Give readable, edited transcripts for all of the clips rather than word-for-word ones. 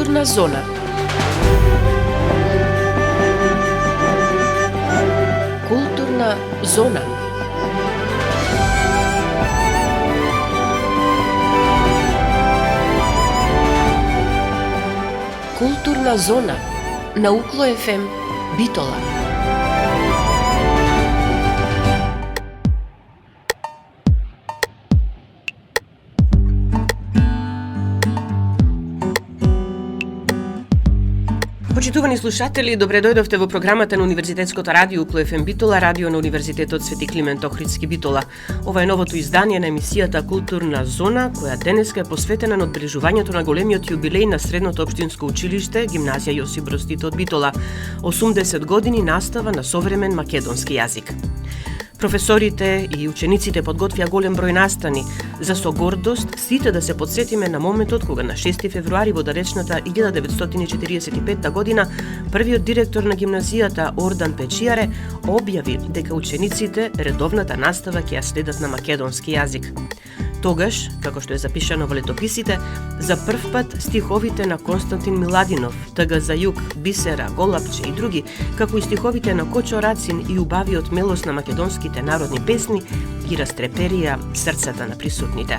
Културна зона. Културна зона. Културна зона на Укло ФМ Битола. Почитувани слушатели, добре дојдовте во програмата на Универзитетското радио Укло ФМ Битола, радио на Универзитетот Свети Климент Охридски Битола. Ова е новото издание на емисијата Културна зона, која денеска е посветена на одбележувањето на големиот јубилеј на Средното општинско училиште, гимназија Јосип Броз Тито од Битола, 80 години настава на современ македонски јазик. Професорите и учениците подготвија голем број настани, за со гордост сите да се подсетиме на моментот кога на 6 февруари во далечната 1945 година првиот директор на гимназијата Ордан Печијаре објави дека учениците редовната настава ќе ја следат на македонски јазик. Тогаш, како што е запишано во летописите, за прв пат стиховите на Константин Миладинов, Тг за југ, Бисера, Голапче и други, како и стиховите на Кочо Рацин и убавиот мелост на македонските народни песни, ги растреперија срцата на присутните.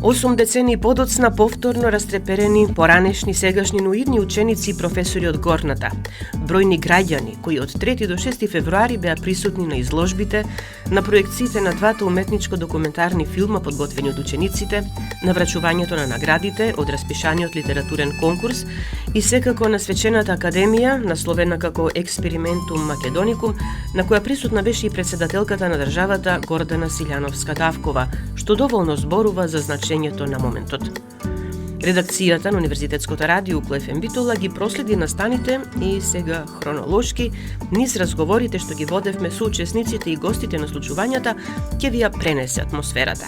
Осум децени подоцна повторно растреперени поранешни, сегашни, но идни ученици и професори од горната. Бројни граѓани кои од 3 до 6 февруари беа присутни на изложбите, на проекциите на двата уметничко-документарни филма подготвени од учениците, на врачувањето на наградите од распишаниот литературен конкурс и секако на свечената академија, насловена како Експериментум Македоникум, на која присутна беше и председателката на државата Гордана Силјановска-Давкова, што доволно зборува за значењето на моментот. Редакцијата на Универзитетското радио Укло ФМ Битола ги проследи настаните и сега хронолошки низ разговорите што ги водевме со учесниците и гостите на случувањата ќе ви ја пренесе атмосферата.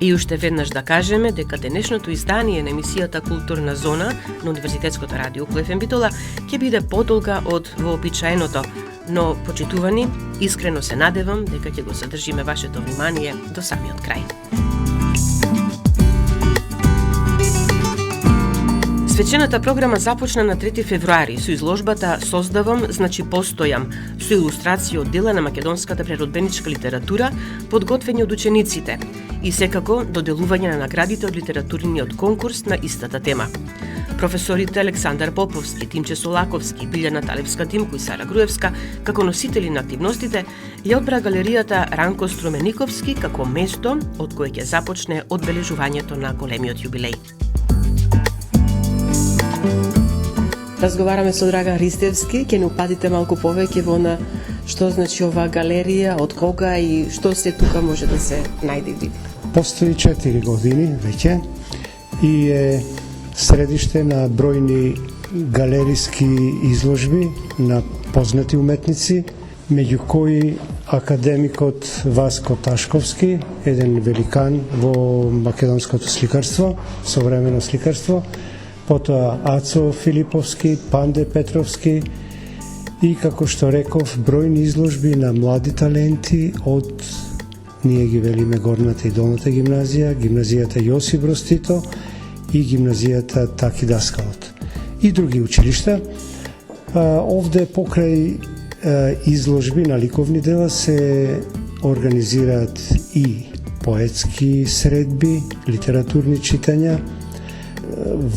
И уште веднаш да кажеме дека денешното издание на емисијата Културна зона на Универзитетското радио Укло ФМ Битола ќе биде подолга од вообичаеното, но почитувани, искрено се надевам дека ќе го задржиме вашето внимание до самиот крај. Свечената програма започна на 3 февруари со изложбата Создавам, значи постојам, со илустрација од дела на македонската преродбеничка литература, подготвени од учениците, и секако доделување на наградите од литературниот конкурс на истата тема. Професорите Александар Поповски, Тимче Солаковски, Билјана Талевска-Тимко и Сара Груевска, како носители на активностите, ја одбра галеријата Ранко Струмениковски како место од кое ќе започне одбележувањето на големиот јубилеј. Разговараме со Драган Ристевски, ќе не упадите малку повеќе во на што значи оваа галерија, од кога и што се тука може да се најде и види. Постои 4 години веќе и е средиште на бројни галериски изложби на познати уметници, меѓу кои академикот Васко Ташковски, еден великан во македонското сликарство, современо сликарство, потоа Ацо Филиповски, Панде Петровски и, како што реков, бројни изложби на млади таленти од, ние ги велиме, горната и долната гимназија, гимназијата Јосип Броз Тито и гимназијата Таки Даскалот и други училишта. Овде покрај изложби на ликовни дела се организираат и поетски средби, литературни читања.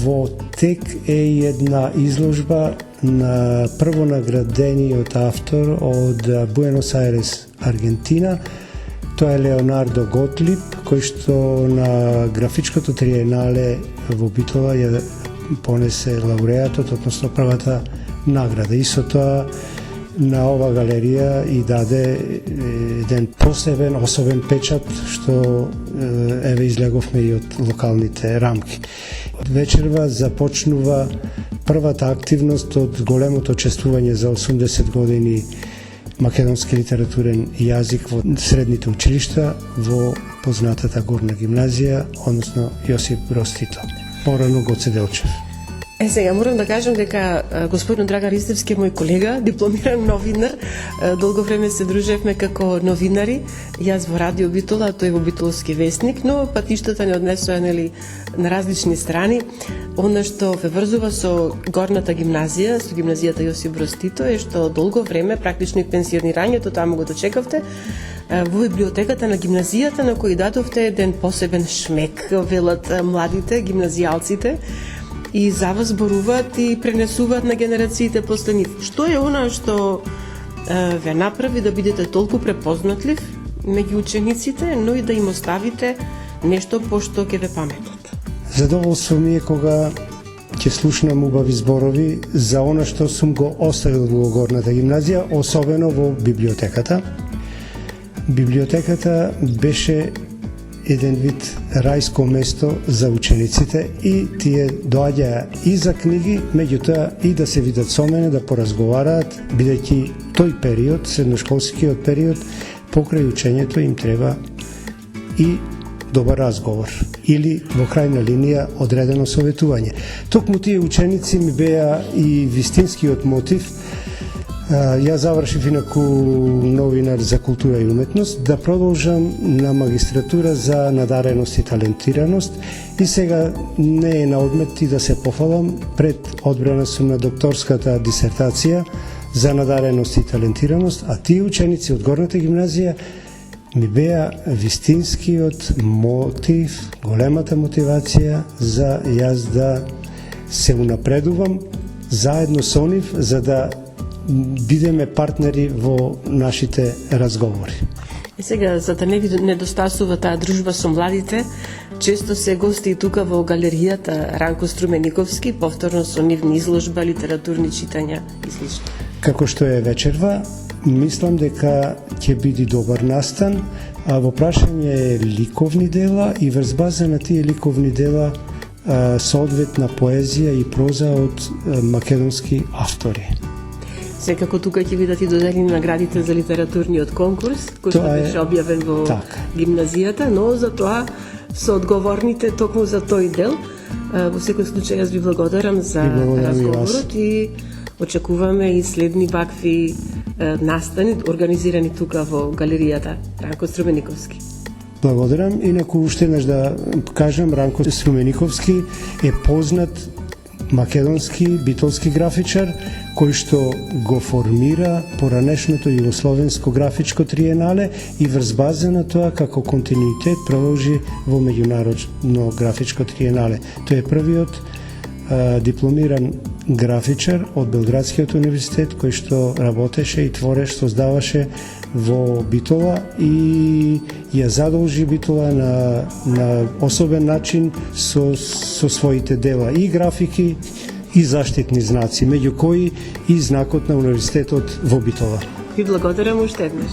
Во тек е една изложба на првонаградениот автор од Буенос Ајрес, Аргентина. Тоа е Леонардо Готлиб, кој што на графичкото триенале во Битола ја понесе лауреатот, односно првата награда. Исто тоа на ова галерија и даде еден посебен, особен печат, што еве излеговме и од локалните рамки. Вечерва започнува првата активност од големото чествување за 80 години македонски литературен јазик во средните училишта во познатата горна гимназија, односно Јосип Броз Тито, порано Гоце Делчев. Сега морам да кажам дека господин Драган Ристевски е мој колега, дипломиран новинар. Долго време се дружевме како новинари. Јас во Радио Битола, а тој во Битолски вестник, но патиштата не однесоа на различни страни. Она што ве врзува со горната гимназија, со гимназијата Јосип Броз Тито, е што долго време, практично и пенсионирањето, таму го дочекавте, во библиотеката на гимназијата на кој дадовте еден посебен шмек, велат младите, гимназијалците, и за вас зборуваат и пренесуваат на генерациите после нив. Што е она што ве направи да бидете толку препознатлив меѓу учениците, но и да им оставите нешто по што ќе ве паметат? Задоволство ми е кога ќе слушнам убави зборови за она што сум го оставил во горната гимназија, особено во библиотеката. Библиотеката беше еден вид рајско место за учениците и тие доаѓаа и за книги, меѓутоа и да се видат со мене, да поразговараат, бидејќи тој период, средношколскиот период, покрај учењето им треба и добар разговор или во крајна линија одредено советување. Токму тие ученици ми беа и вистинскиот мотив. Јас завршив инаку новинар за култура и уметност, да продолжам на магистратура за надареност и талентираност и сега не е на одмет и да се пофалам пред одбрана сум на докторската дисертација за надареност и талентираност, а тие ученици од горната гимназија ми беа вистинскиот мотив, големата мотивација за јас да се унапредувам заедно со нив, за да бидеме партнери во нашите разговори. И сега, за да не ви недостасува таа дружба со младите, често се гости и тука во галеријата Ранко Струмениковски, повторно со нивни изложба, литературни читања и слично. Како што е вечерва, мислам дека ќе биде добар настан, а во прашање е ликовни дела и врз база на тие ликовни дела соодветна поезија и проза од македонски автори. Секако тука ќе видат и доделени наградите за литературниот конкурс, кој што беше објавен во гимназијата, но за тоа со одговорните токму за тој дел. Во секој случај јас ви благодарам за разговорот и очекуваме и следни вакви настани организирани тука во галеријата Ранко Струмениковски. Благодарам. Инаку уште еднаш да кажам, Ранко Струмениковски е познат македонски битолски графичар кој што го формира поранешното југословенско графичко триенале и врз база на тоа како континуитет продолжи во меѓународно графичко триенале. Тој е првиот дипломиран графичар од Белградскиот универзитет кој што работеше и твореше, создаваше во Битола и ја задолжи Битола на особен начин со своите дела и графики и заштитни знаци, меѓу кои и знакот на универзитетот во Битола. Ви благодарам уште еднаш.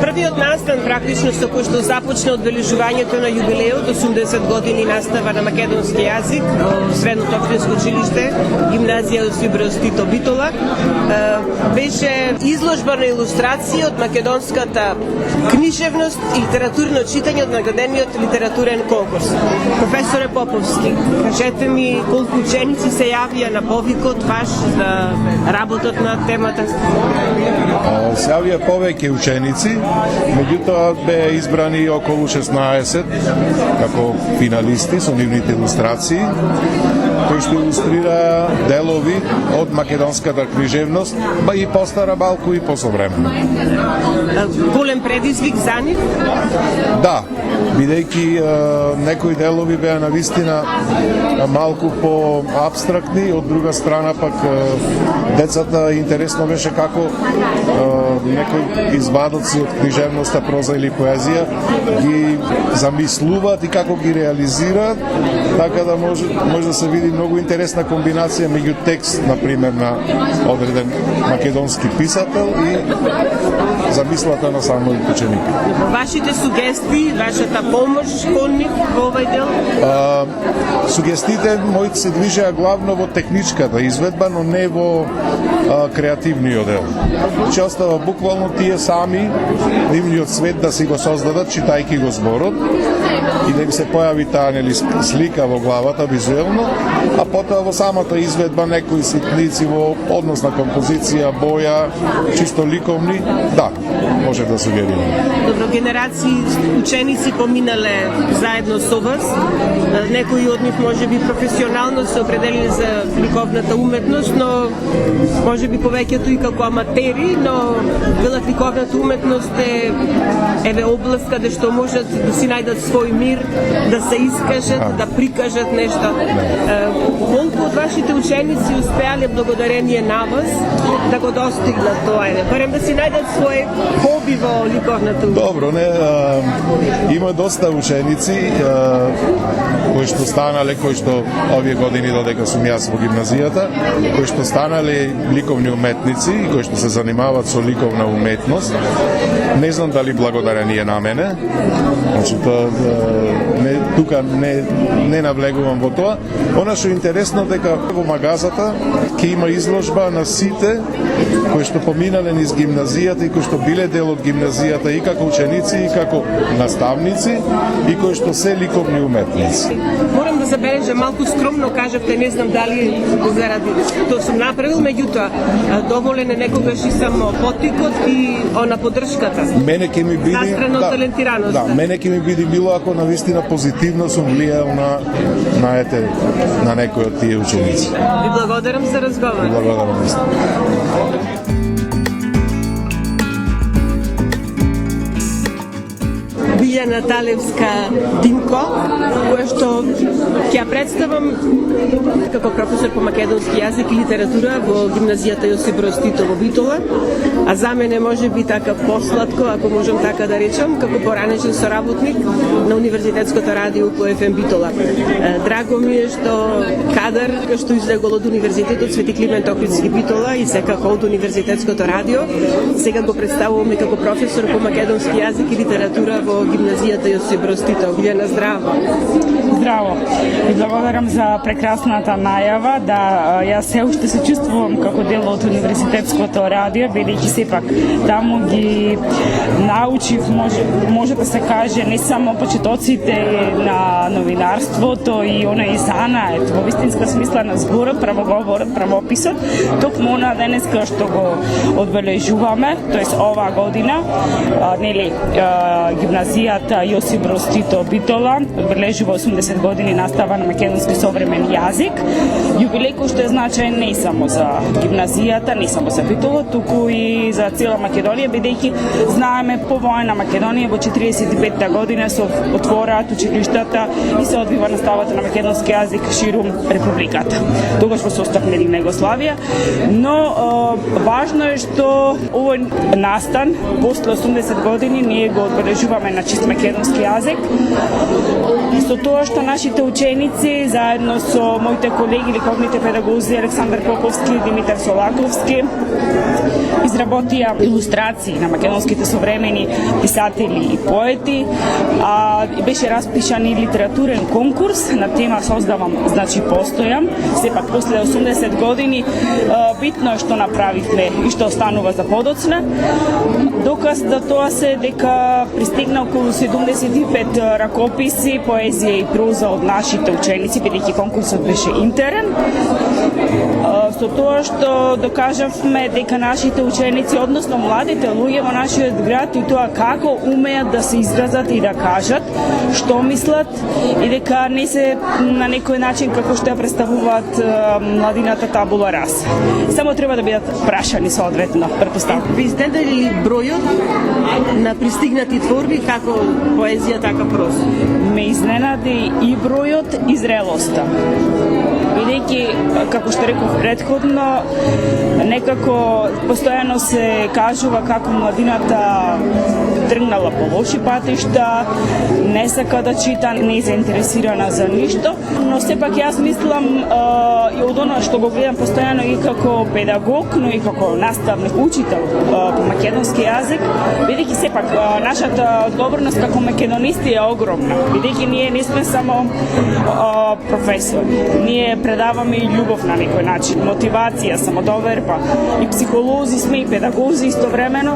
Првиот настан практично со кој што започна одбележувањето на јубилеот 80 години настава на македонски јазик во Средното општинско училиште гимназија Јосип Броз Тито Битола беше изложба на илустрации од македонската книжевност и литературно читање од наградениот литературен конкурс. Професоре Поповски, кажете ми колку ученици се јавија на повикот ваш за работот на темата? Се јавија повеќе ученици, меѓутоа беа избрани околу 16 како финалисти со нивните илустрации, кои што илустрира делови од македонската книжевност, и постара малку и посовремено. Голем предизвик за нив? Да, бидејќи некои делови беа навистина малку по абстрактни, од друга страна пак децата интересно беше како некои извадоци од книжевноста, проза или поезија ги замислуваат и како ги реализираат, така да може да се види многу интересна комбинација меѓу текст, например, на одреден македонски писател и замислата на самиот ученик. Вашите сугестии, вашата помош кон нив во овој дел? Сугестиите моите се движеа главно во техничката изведба, но не во креативниот дел. Че остава буквално тие сами нивниот свет да си го создадат читајќи го зборот и да им се појави таа нели слика во главата визуелно, а потоа во самата изведба некои ситници во однос на композиција, боја, чисто ликовни, да, може да сугерира. Добро, генерации ученици поминале заедно со вас. Некои од нив може би професионално се определили за ликовната уметност, но може би повеќето и како аматери, но велат ликовната уметност е област каде што можат да си најдат свој мир, да се искажат, да прикажат нешто. Колку од вашите ученици успеале благодарение на вас да го достигнат тоа, барем да си најдат свој хоби во ликовната уметност? Добро, има доста ученици кои што станале, кои што овие години додека сум јас во гимназијата, кои што станале ликовни уметници и кои што се занимаваат со ликовна уметност. Не знам дали благодарение на мене, значи тука не навлегувам во тоа. Она што е интересно дека во магазата ќе има изложба на сите кои што поминале низ гимназијата и кои што биле дел од гимназијата и како ученици и како наставници и кои што се ликовни уметници. Морам да забележам, малку скромно кажавте, не знам дали заради тоа сум направил, меѓутоа доволен е некогаш и само потикот и она поддршката. Мене ќе ми биде настрана од талентираноста. Да, мене ќе ми биде било ако навистина позитивно сум влијал на некој од тие ученици. Ви благодарам за разговор. Благодарам. Билјана Талевска-Димко, која што ќе ја представам како професор по македонски јазик и литература во гимназијата Јосип Броз Тито во Битола, а за мене може би така посладко, ако можам така да речам, како поранешен соработник на Универзитетското радио по ФМ Битола. Драго ми е што кадар што излегол од Универзитетот Свети Климент Охридски Битола и секако од Универзитетското радио, сега го представуваме како професор по македонски јазик и литература во гимназијата Јосип Броз Тито. Билјана, здраво. Здраво. И благодарам за прекрасната најава. Да, јас се уште се чувствувам како дел од Универзитетското радио, бидејќи сепак таму ги научив, може да се каже, не само почетоците на новинарството и онај занает, во вистинска смисла на зборот, правоговорот, правописот, токму на денеска што го одбележуваме, тоест оваа година, нели, гимназијата Јосип Броз Тито Битола одбележува 80 години настава на македонски современ јазик. Јубилеј кој што е значаен не само за гимназијата, не само за Битола, туку и за цела Македонија, бидејќи знаеме по војна Македонија во 45-та година се отвораат училиштата и се одвива наставата на македонски јазик ширум републиката. Тогаш во состав на Југославија, но важно е што овој настан после 80 години ние го одбележуваме на чист македонски јазик. И со тоа што нашите ученици заедно со моите колеги ликовните педагози Александар Поповски и Димитар Солаковски изработија илустрации на македонските современи писатели и поети, беше распишан и литературен конкурс на тема Создавам, значи постојам. Сепак после 80 години битно е што направивме и што останува за подоцна. Доказ да тоа се дека пристигна околу 75 ракописи, поезија и проза од нашите ученици, бидејќи конкурсот беше интерен. Со тоа што докажавме дека нашите ученици, односно младите луѓе во нашиот град и тоа како умеат да се изразат и да кажат што мислат и дека не се на некој начин како што ја представуваат младината табула раса. Само треба да бидат прашани соодветно, претпоставувам. Ви знаете ли бројот на пристигнати творби како поезија, така проза? Ме изненади и бројот и зрелоста. Бидејќи, како што реков претходно, некако постојано се кажува како младината тргнала по лоши патишта, не сака да чита, не е заинтересирана за ништо, но сепак јас мислам и од оно што го гледам постојано и како педагог, но и како наставник, учител по македонски јазик, бидејќи сепак нашата одговорност како македонисти е огромна, бидејќи ние не сме само професори, ние предаваме и љубов на некој начин, мотивација, самодоверба. И психолози сме, и педагози истовремено.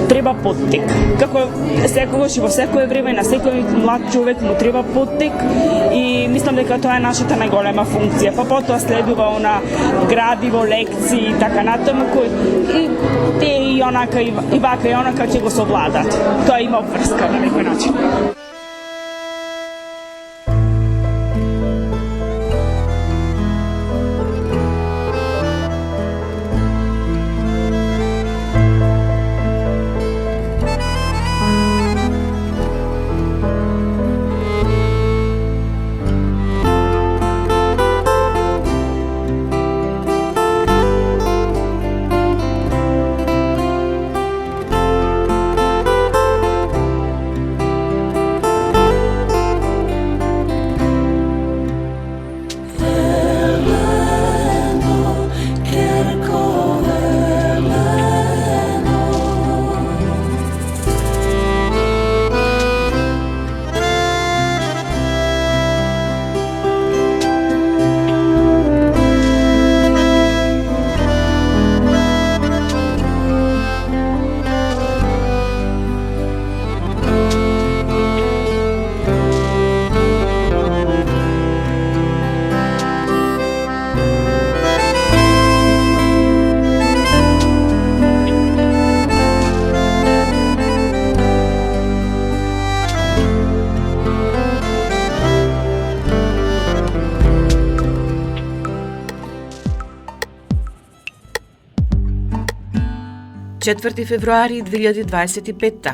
Треба поттик. Како секогаш и во секое време на секој млад човек му треба поттик и мислам дека тоа е нашата најголема функција. Па потоа следува она градиво, лекции и така натаму кои и те и онака и вака и онака ќе го совладат. Тоа има обврска на некој начин. Четврти февруари 2025.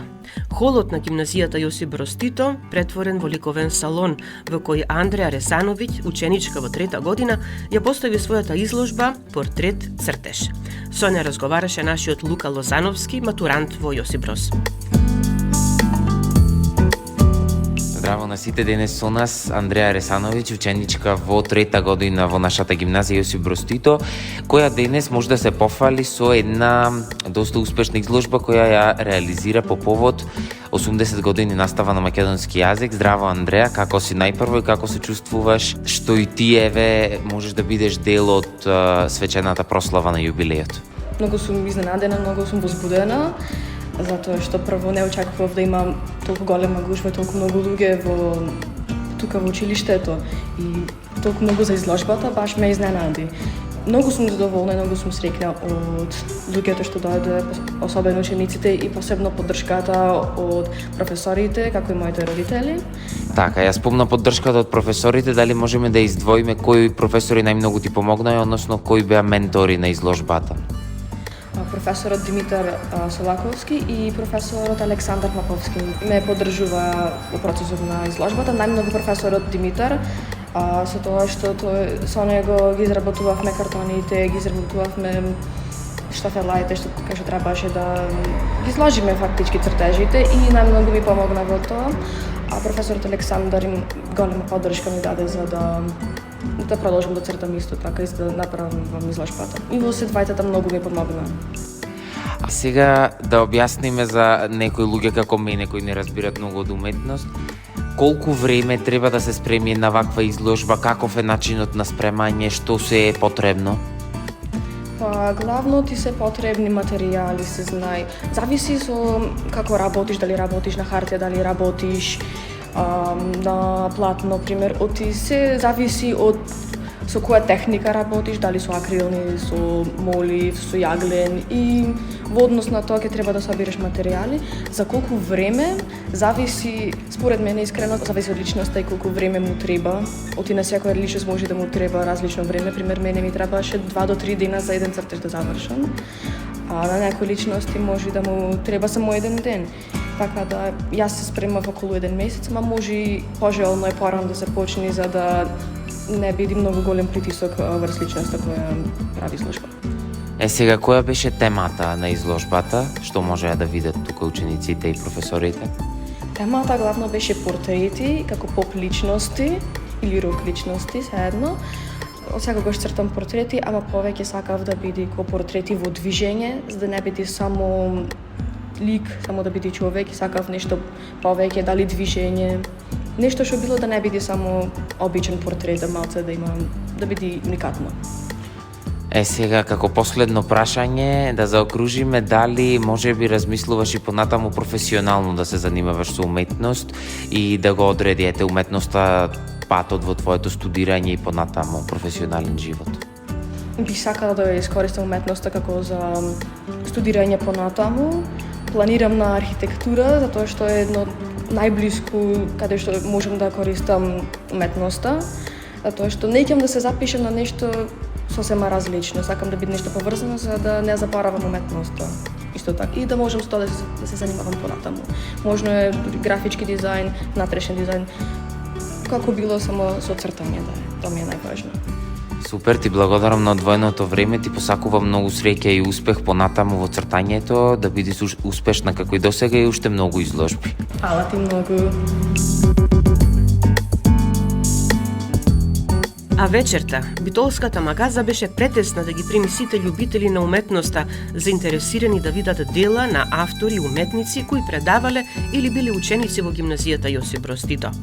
Холот на гимназијата Јосип Брос Тито претворен во ликовен салон, во кој Андреа Ресановиќ, ученичка во 3-та година, ја постави својата изложба Портрет цртеж. Со неа разговараше нашиот Лука Лозановски, матурант во Јосип Брос. Здраво на сите, денес со нас Андреа Ресановиќ, ученичка во 3-та година во нашата гимназија Јосип Брос Тито, која денес може да се пофали со една доста успешна изложба која ја реализира по повод 80 години настава на македонски јазик. Здраво Андреа, како си најпрво и како се чувствуваш што и ти еве можеш да бидеш дел од свечената прослава на јубилејот? Многу сум изненадена, многу сум возбудена, затоа што прво не очекував да имам толку голема гужва, толку многу луѓе тука во училиштето и толку многу за изложбата, баш ме изненади. Многу сум задоволна, многу сум среќна од луѓето што дојде, особено учениците и посебно поддршката од професорите, како и моите родители. Така, ја спомна поддршката од професорите, дали можеме да издвоиме кои професори најмногу ти помогнаа, односно кои беа ментори на изложбата? Професорот Димитар Солаковски и професорот Александар Маковски ме поддржува во процесот на изложбата. Најмногу професорот Димитар, со тоа што со него ги изработувавме картоните, ги изработувавме штафелаите, што требаше да ги изложиме фактички цртежите и најмногу ми помогна во тоа. А професорот Александар им голема поддршка ми даде за да продолжам да цртам исто така и да направам во изложбата. И во се двајтата многу ми помогна. А сега да објасниме за некои луѓе како мене кои не разбират многу од уметност. Колку време треба да се спреми на ваква изложба, каков е начинот на спремање, што се е потребно? Па, главно ти се потребни материјали, се знае. Зависи со како работиш, дали работиш на хартија, дали работиш на платно, пример. Се зависи од со која техника работиш, дали со акрилни, со молив, со јаглен и во однос на тоа ќе треба да собереш материјали. За колку време зависи, според мене искрено, зависи од личноста и колку време му треба. Оти на секоја личност може да му треба различно време. Пример, мене ми требаше 2 до 3 дена за еден цртеж да завршам. А на некои личности може да му треба само еден ден. Така да јас се спремав околу еден месец, ама може и пожелно е порано да се почне за да не биде многу голем притисок врз личноста која прави изложба. Сега, која беше темата на изложбата? Што можеа да видат тука учениците и професорите? Темата главно беше портрети, како поп личности или рок личности, заедно. Од секогаш цртам портрети, ама повеќе сакав да биде ко портрети во движење, за да не биде само лик, само да биде човек и сакав нешто повеќе, дали движење, нешто што било да не биде само обичен портрет, да малце да биде уникатно. Сега, како последно прашање, да заокружиме дали може би размислуваш и понатаму професионално да се занимаваш со уметност и да го одреди уметноста патот во твоето студирање и понатаму професионален живот? Би сакала да искористам уметноста како за студирање понатаму. Планирам на архитектура, затоа што е едно најблиску каде што можам да користам уметноста, затоа што не ќе да се запишам на нешто сосема различно. Сакам да биде нешто поврзано за да не забаравам уметноста. Исто така и да можам со тоа да се занимавам понатаму. Можно е графички дизајн, внатрешен дизајн, како било само со цртање да е. Тоа ми е најважно. Супер, ти благодарам на одвоеното време, ти посакувам многу среќа и успех понатаму во цртањето, да бидеш успешна како и досега и уште многу изложби. Фала ти многу. А вечерта, Битолската магаза беше претесна да ги прими сите љубители на уметноста, заинтересирани да видат дела на автори и уметници кои предавале или биле ученици во гимназијата Јосип Броз Тито.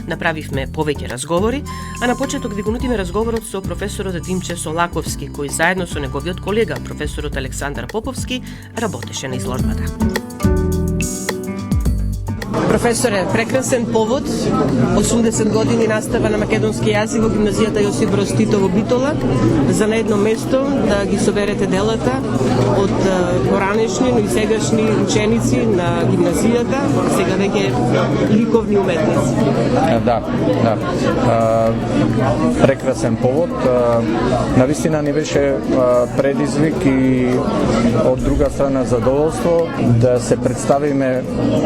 Направивме повеќе разговори, а на почеток ви го нудиме разговорот со професорот Димче Солаковски, кој заедно со неговиот колега, професорот Александар Поповски, работеше на изложбата. Професоре, прекрасен повод, 80 години настава на македонски јазик во гимназијата Јосип Броз Тито во Битола, за на едно место да ги соберете делата од поранешни, но и сегашни ученици на гимназијата, сега веќе ликовни уметници. Да. Прекрасен повод. Навистина ни беше предизвик и од друга страна задоволство да се представиме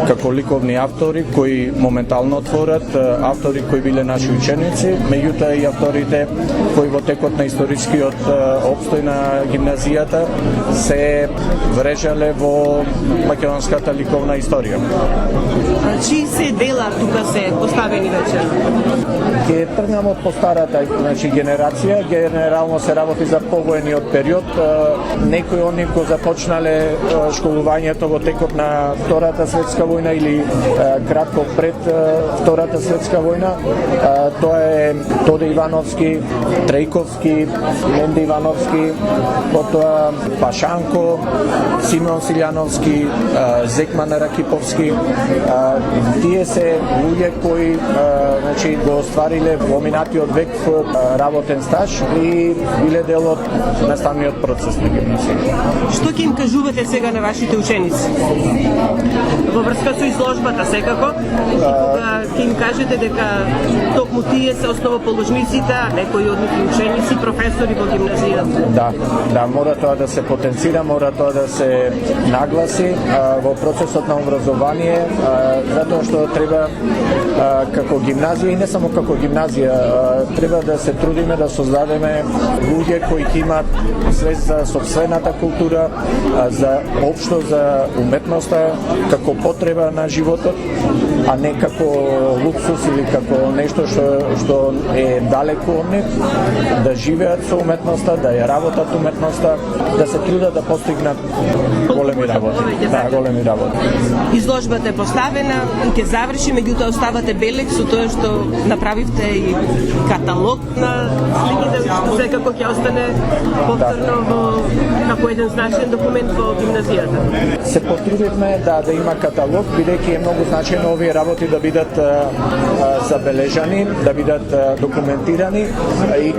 како ликовни автори кои моментално отворат, автори кои биле наши ученици, меѓутоа и авторите кои во текот на историскиот опстој на гимназијата се врежале во македонската ликовна историја. Чии се дела тука се поставени вечер? Ке тргнам од постарата генерација, генерално се работи за повоениот период. Некои они го започнале школувањето во текот на Втората светска војна или кратко пред Втората светска војна. Тоа е Тоде Ивановски, Трејковски, Ленде Ивановски, потоа Пашанко, Симеон Силјановски, Зекман Ракиповски. Тие се луѓе кои го оствариле во минатиот век работен стаж и биле дел од наставниот процес на гимназија. Што ќе им кажувате сега на вашите ученици? Во врска со изложбата секако, и кога ќе им кажете дека токму тие се основоположниците, а некои од нив ученици, професори во гимназијата. Да, мора тоа да се потенцира, мора тоа да се нагласи во процесот на образование, затоа што треба како гимназија и не само како гимназија, треба да се трудиме да создадеме луѓе кои ќе имаат свест за сопствената култура, за општо за уметноста како потреба на животот, а не како луксус или како нешто што е далеко од нив, да живеат со уметноста, да ја работат уметноста, да се трудат да постигнат големи работи. Да, големи работи. Изложбата е поставена и ќе заврши, меѓутоа оставате белег со тоа што направивте и каталог на сликите, што секако ќе остане повторно како еден значен документ во гимназијата. Се потрудивме да има каталог, бидејќи е многу значено овие работи да бидат забележани, да бидат документирани и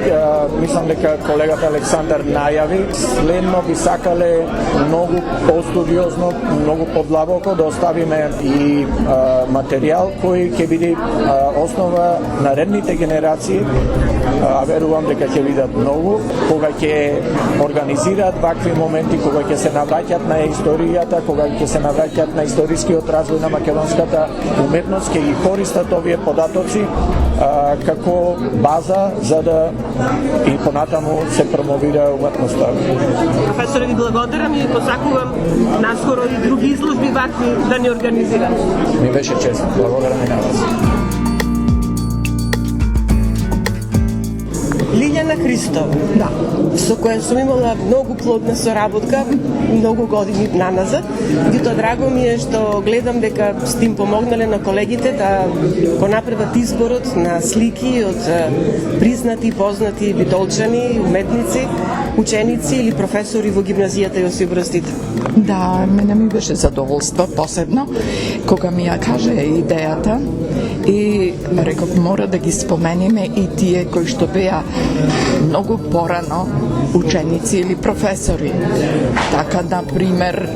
мислам дека колегата Александар најави, следно би сакале многу постудиозно, многу подлабоко да оставиме и материјал кој ќе биде основа на редните генерации, а верувам дека ќе видат многу, кога ќе организираат вакви моменти, кога ќе се навраќат на историјата, кога ќе се навраќат на историскиот развој на македонската уметност, ќе ги користат овие податоци како база за да и понатаму се промовира уметноста. Професоре, ви благодарам и ви посакувам наскоро и други изложби вакви да ни организират. Ми беше чест. Благодарам и на вас. Лиљана Ана Христова, Да. со која сум имала многу плодна соработка многу години наназад. Дито драго ми е што гледам дека сте им помогнале на колегите да го направат изборот на слики од признати и познати битолчани, уметници, ученици или професори во гимназијата Јосип Брз Тито. Да, мене ми беше задоволство посебно кога ми ја каже идејата и реков мора да ги спомениме и тие кои што беа многу порано ученици или професори. Така, например,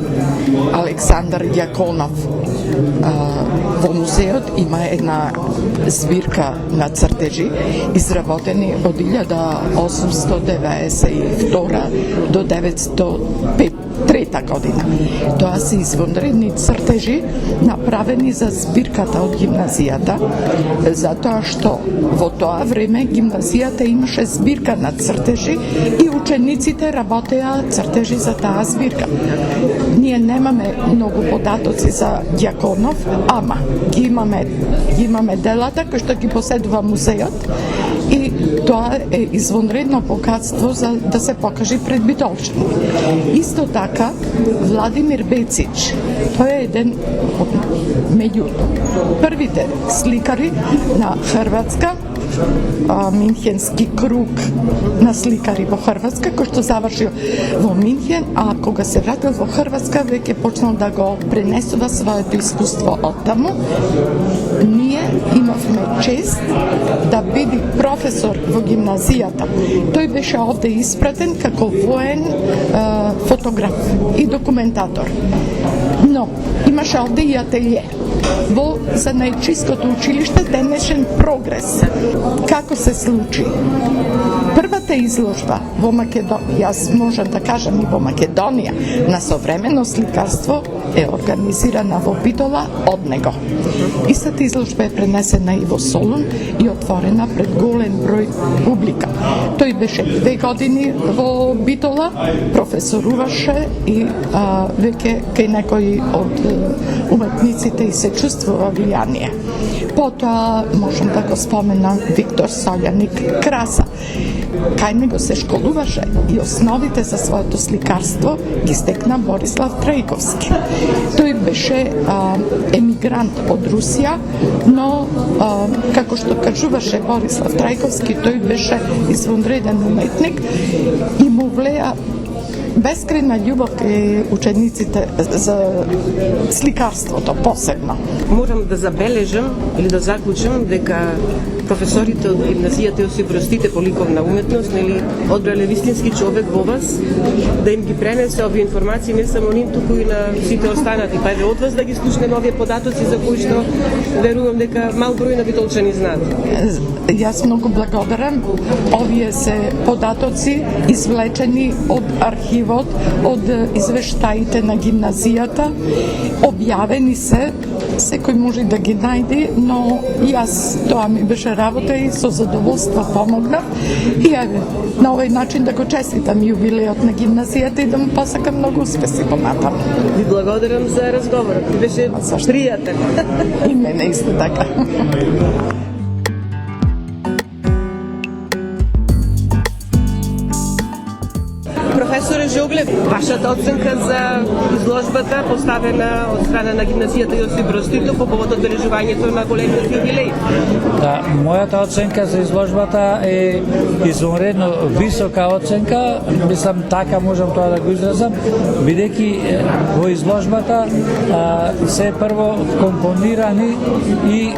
Александар Јаконов во музеот има една збирка на цртежи изработени од 1892 до 1903 година. Тоа се извонредни цртежи направени за збирката од гимназијата, затоа што во тоа време гимназијата имаше збирка на цртежи и учениците работеа цртежи за таа збирка. Ние немаме многу податоци за Јаконов, ама ги имаме делата кои што ги поседува музеот и тоа е извонредно богатство за да се покаже пред битолчани. Исто така Владимир Бецич, тој е еден од меѓу првите сликари на Хрватска, Минхенски круг на сликари во Хрватска, кој што завршил во Минхен, а кога се вратил во Хрватска, веќе почнал да го пренесува своето искуство од таму. Ние имавме чест да биде професор во гимназијата. Тој беше овде испратен како воен фотограф и документатор. Но имаше овде и ателје во Занајчиското училиште денешен прогрес. Како се случи? Првата изложба во Македонија, јас можам да кажам и во Македонија, на современо сликарство е организирана во Битола од него. Истата изложба е пренесена и во Солун и отворена пред голем број публика. Тој беше 2 години во Битола, професоруваше и веќе кај некои од уметниците и се чувствува влијание. Потоа можам да го споменам Виктор Солјаник Краса. Кај него се школуваше и основите за своето сликарство ги стекна Борислав Трајковски. Тој беше емигрант од Русија, но како што кажуваше Борислав Трајковски, тој беше извонреден уметник и му влеа бескрајна љубов кај учениците за сликарството посебно. Морам да забележам или да заклучам дека професорите од гимназијата Јосип Брз Тито по ликовна уметност, нели, одбрале вистински човек во вас, да им ги пренесе овие информации не само ним, туку и на сите останати. Па еве од вас да ги слушнеме овие податоци за кои што верувам дека мал број на битолчани знаат. Јас многу благодарам. Овие се податоци извлечени од архивот, од извештаите на гимназијата, објавени се, секој може да ги најде, но јас тоа ми беше работа и со задоволство помогнав. И еве, на овој начин да го честитам јубилеот на гимназијата и да му посакам многу успеси понатаму. Ви благодарам за разговорот. Беше пријатен. И мене исто така. Професоре Жоглев, вашата оценка за изложбата поставена од страна на гимназијата Јосип Брз Тито по повод одбележувањето на големиот јубилеј. Да, мојата оценка за изложбата е извонредно висока оценка, мислам така можам тоа да го изразам, бидејќи во изложбата се прво компонирани и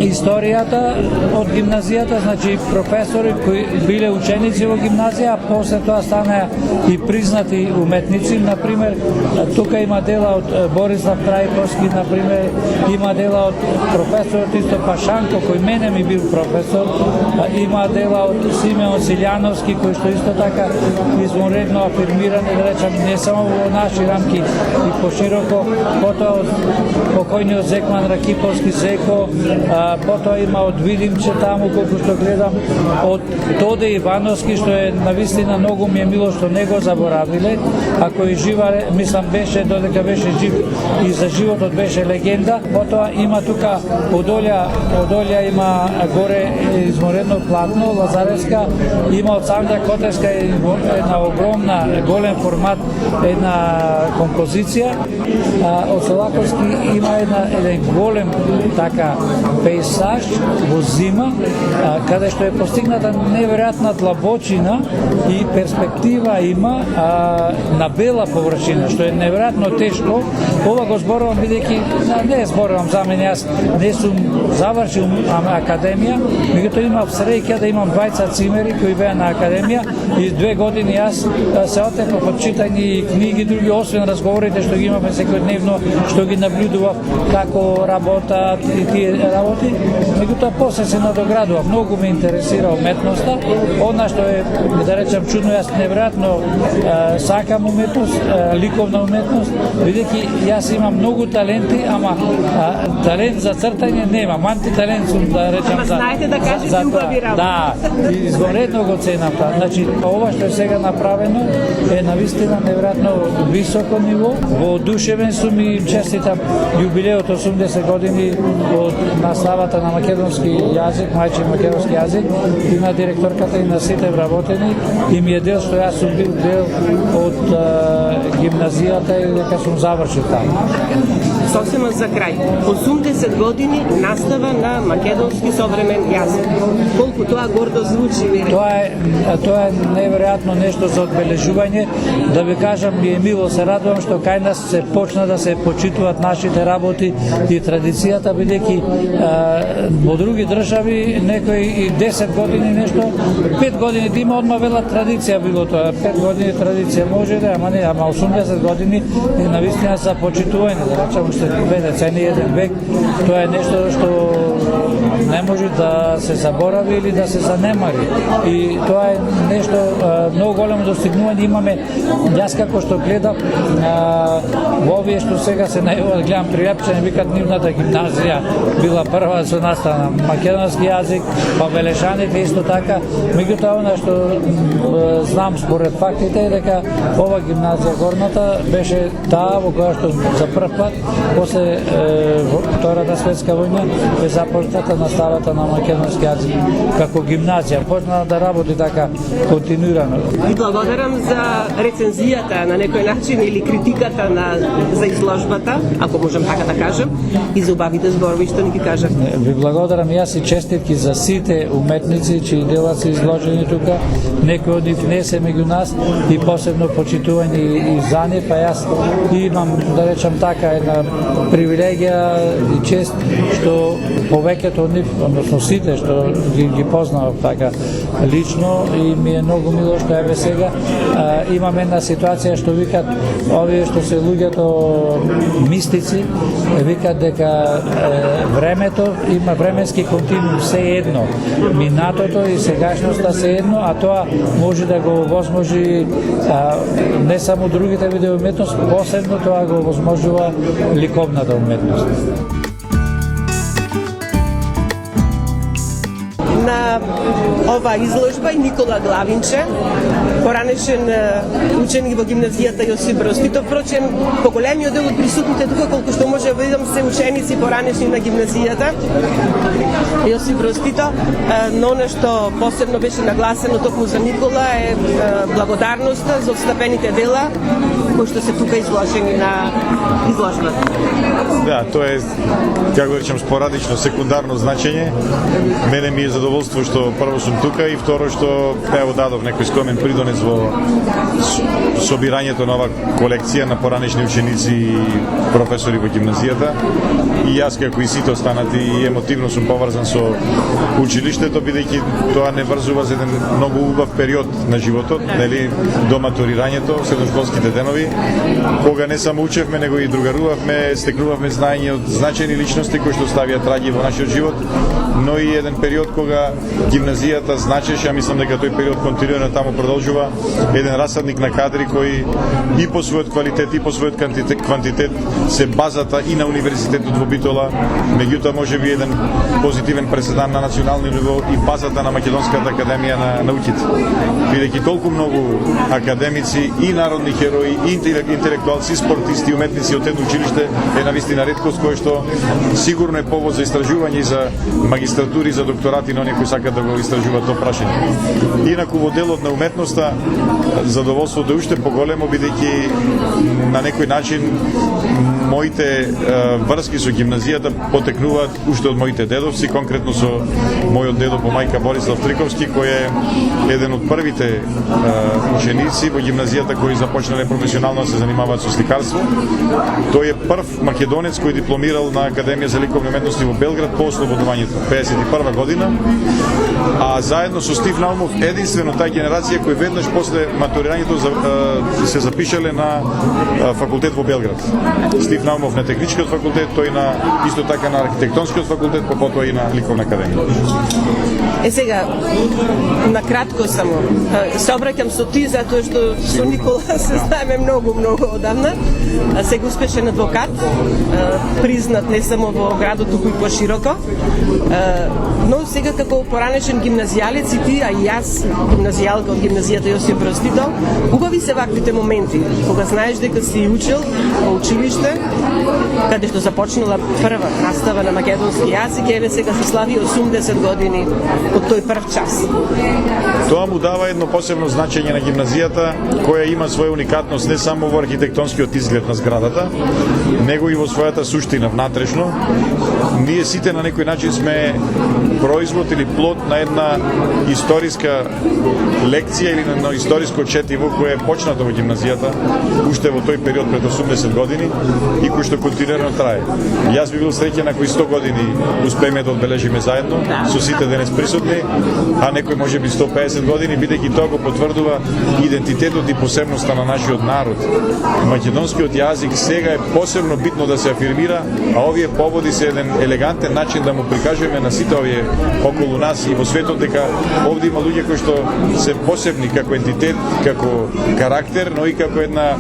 историјата од гимназијата, значи професори кои биле ученици во гимназија, а после тоа станаа и признати уметници, например, тука има дела од Борислав Трајковски, например, има дела од професорот Исто Пашанко, кој мене ми бил професор, има дела од Симеон Силјановски, кој што исто така извонредно афирмиран, да речам, не само во наши рамки и пошироко, потоа од покојниот Зекман Ракиповски Зеко, потоа има од Видимче таму, колку што гледам, од Тоде Ивановски, што е навистина многу ми е мило што не го заборавам. заборавиле, ако и живале, мислам беше додека беше жив и за животот беше легенда. Потоа има тука одолја има горе изморедно платно, Лазаревска, има од Сандра Котевска една огромна, голем формат, една композиција. Од Солаковски има еден голем така пейсаж во зима, каде што е постигната неверојатна длабочина и перспектива има на бела површина, што е неверојатно тешко. Ова го зборувам бидејќи не зборувам за мене, јас не сум завршил академија, меѓутоа имав среќа да имам двајца цимери кои беа на академија и 2 години јас се отеков од читање и книги други, освен разговорите што ги имаме секојдневно, што ги наблюдував како работат и тие работи. Меѓутоа после се надоградував, многу ме интересира уметноста, она што е, да речем, чудно, јас неверојатно сакам уметност, ликовна уметност, бидејќи јас имам многу таленти, ама талент за цртање немам, антиталент сум, да речем. Ама знаете да кажете убави работи. Да, и изгоредно го ценам тоа. Значи, ова што е сега направено е навистина неверојатно високо ниво. Воодушевен сум и честитам јубилеот 80 години од наставата на македонски јазик, мајчин македонски јазик, и на директорката и на сите вработени, и ми е дел што јас сум бил дел од гимназијата и дека сум завршил таму. Сосема за крај. 80 години настава на македонски современ јазик. Колку тоа гордо звучи, ви Тоа е неверојатно нешто за одбележување. Да ви кажам, ми е мило, се радувам што кај нас се почна да се почитуваат нашите работи и традицијата, бидејќи во други држави некои и 10 години нешто, 5 години да има одма вела традиција било тоа. 5 години традиција може да, ама не, ама 80 години е навистина за почитување, да речем уште 2 децени, 1 век. Тоа е нешто што не може да се заборави или да се занемари. И тоа е нешто многу големо достигнување имаме. Јас како што гледам во овие што сега се најавуваат, гледам Прилепчани, викат нивната гимназија била прва со настава на македонски јазик, па Велешаните исто така. Меѓутоа она што знам според фактите е дека ова гимназија горната беше таа во која што за прв пат после Втората светска војна е започната наставата на македонски јазик како гимназија, почна да работи така континуирано. И благодарам за рецензијата на некој начин или критиката за изложбата, ако можам така да кажам, и за убавите зборови што ни ги кажавте. Ви благодарам јас и честитки за сите уметници чии дела се изложени тука. Некои од нив не се меѓу нас и посебно почитување и за нив, а јас имам, да речам така, една привилегија и чест што повеќето од нив, односно сите што ги познавам така лично, и ми е многу мило што еве сега имам една ситуација што викат овие што се луѓето мистици, викат дека времето има временски континуум, се едно, минатото и сегашноста се едно, а тоа може да го овозможи не само другите видови уметност, посебно тоа го овозможува ликовната уметност. На ова изложба и Никола Главинче, поранешен ученик во гимназијата Јосип Брз Тито. Впрочем, поголемиот дел од присутните тука, колку што може да видам, се ученици поранешни на гимназијата Јосип Брз Тито, но нешто посебно беше нагласено токму за Никола е благодарноста за отстапените дела кои што се тука изложени на изложбата. Да, тоа е, како да речем, спорадично, секундарно значење. Мене ми е задоволство што прво сум тука и второ што ево дадов некој скромен придонес во собирањето на ова колекција на поранешни ученици и професори во гимназијата. И јас како и сите останати емотивно сум поврзан со училиштето, бидејќи тоа не врзува за еден многу убав период на животот, нели, до матурирањето, средношколските денови, кога не само учевме, него и другарувавме, стекнувавме знаење од значајни личности кои што ставија траги во нашиот живот, но и еден период кога гимназијата значеше, а мислам дека тој период континуирано таму продолжува, еден расадник на кадри кои и по својот квалитет и по својот квантитет се базата и на универзитетот во Битола, меѓутоа можеби еден позитивен преседан на национално ниво и базата на Македонската академија на науките. Бидејќи толку многу академици и народни херои, и интелектуалци, спортисти, уметници од едно училиште е навистина реткост кој што сигурно е повод за истражување и за магистратури, за докторати на оние кои сакаат да го истражуваат тоа прашање. Инаку во делот на уметноста задоволството е уште поголемо, бидејќи на некој начин моите врски со гимназијата потекнуваат уште од моите дедовци, конкретно со мојот дедо по мајка Борислав Триковски, кој е еден од првите ученици во гимназијата кои започнале професионално да се занимаваат со сликарство. Тој е прв македонец кој дипломирал на Академија за ликовни уметности во Белград по ослободувањето 51 година, а заедно со Стив Наумов единствено таа генерација кој веднаш после матурирањето се запишале на факултет во Белград. Стив Наумов на техничкиот факултет, тој на исто така на архитектонскиот факултет, потоа и на ликовна академија. Сега, на кратко само, се обраќам со ти, затоа што со Никола се знаеме многу одамна. Сега успешен адвокат, признат не само во градот, туку и пошироко. Но сега како поранешен гимназијалец и ти, а и јас, гимназијалка од гимназијата Јосип Брз Тито, убави се ваквите моменти, кога знаеш дека си учил во училиште, каде што започнала прва настава на македонски јазик, еве сега се слави 80 години од тој прв час. Тоа му дава едно посебно значење на гимназијата, која има своја уникатност не само во архитектонскиот изглед на зградата, него и во својата суштина внатрешно. Ние сите на некој начин сме производ или плод на една историска лекција или на историско четиво кое е почнато во гимназијата уште во тој период пред 80 години и кој што континуирано трае. Јас би бил среќен ако и 100 години успееме да одбележиме заедно со сите денес присутни, а некој може би 150 години, бидејќи тоа го потврдува идентитетот и посебноста на нашиот народ. Македонскиот јазик сега е посебно битно да се афирмира, а овие поводи се еден елегантен начин да му прикажеме на сите овие околу нас и во светот дека овде има луѓе кои што се посебни како ентитет, како карактер, но и како една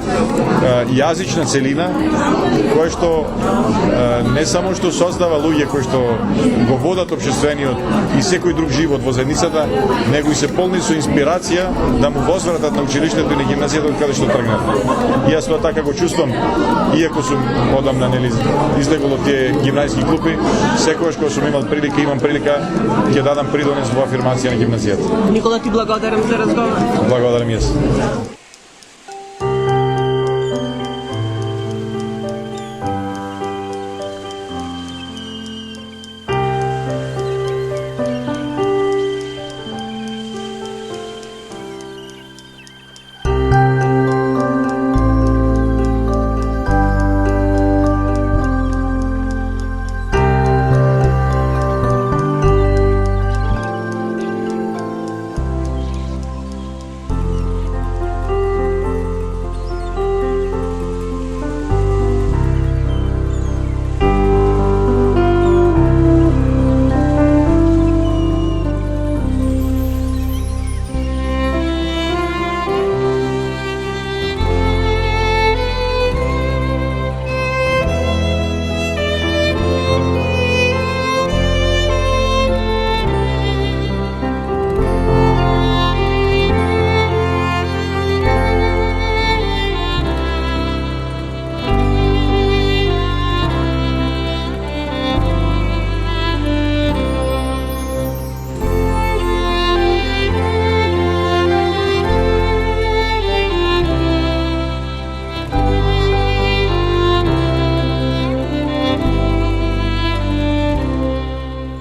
јазична целина која што не само што создава луѓе кои што го водат општествениот и секој друг живот во заедницата, него и се полни со инспирација да му возвратат на училиштето и на гимназијата од каде што тргнат. И јас тоа така го чувствам, иако сум одамна излегол од тие гимназиски клупи, секогаш кога сум имам прилика, ќе дадам придонес во афирмација на гимназијата. Никола, ти благодарам за разговор. Благодарам јас.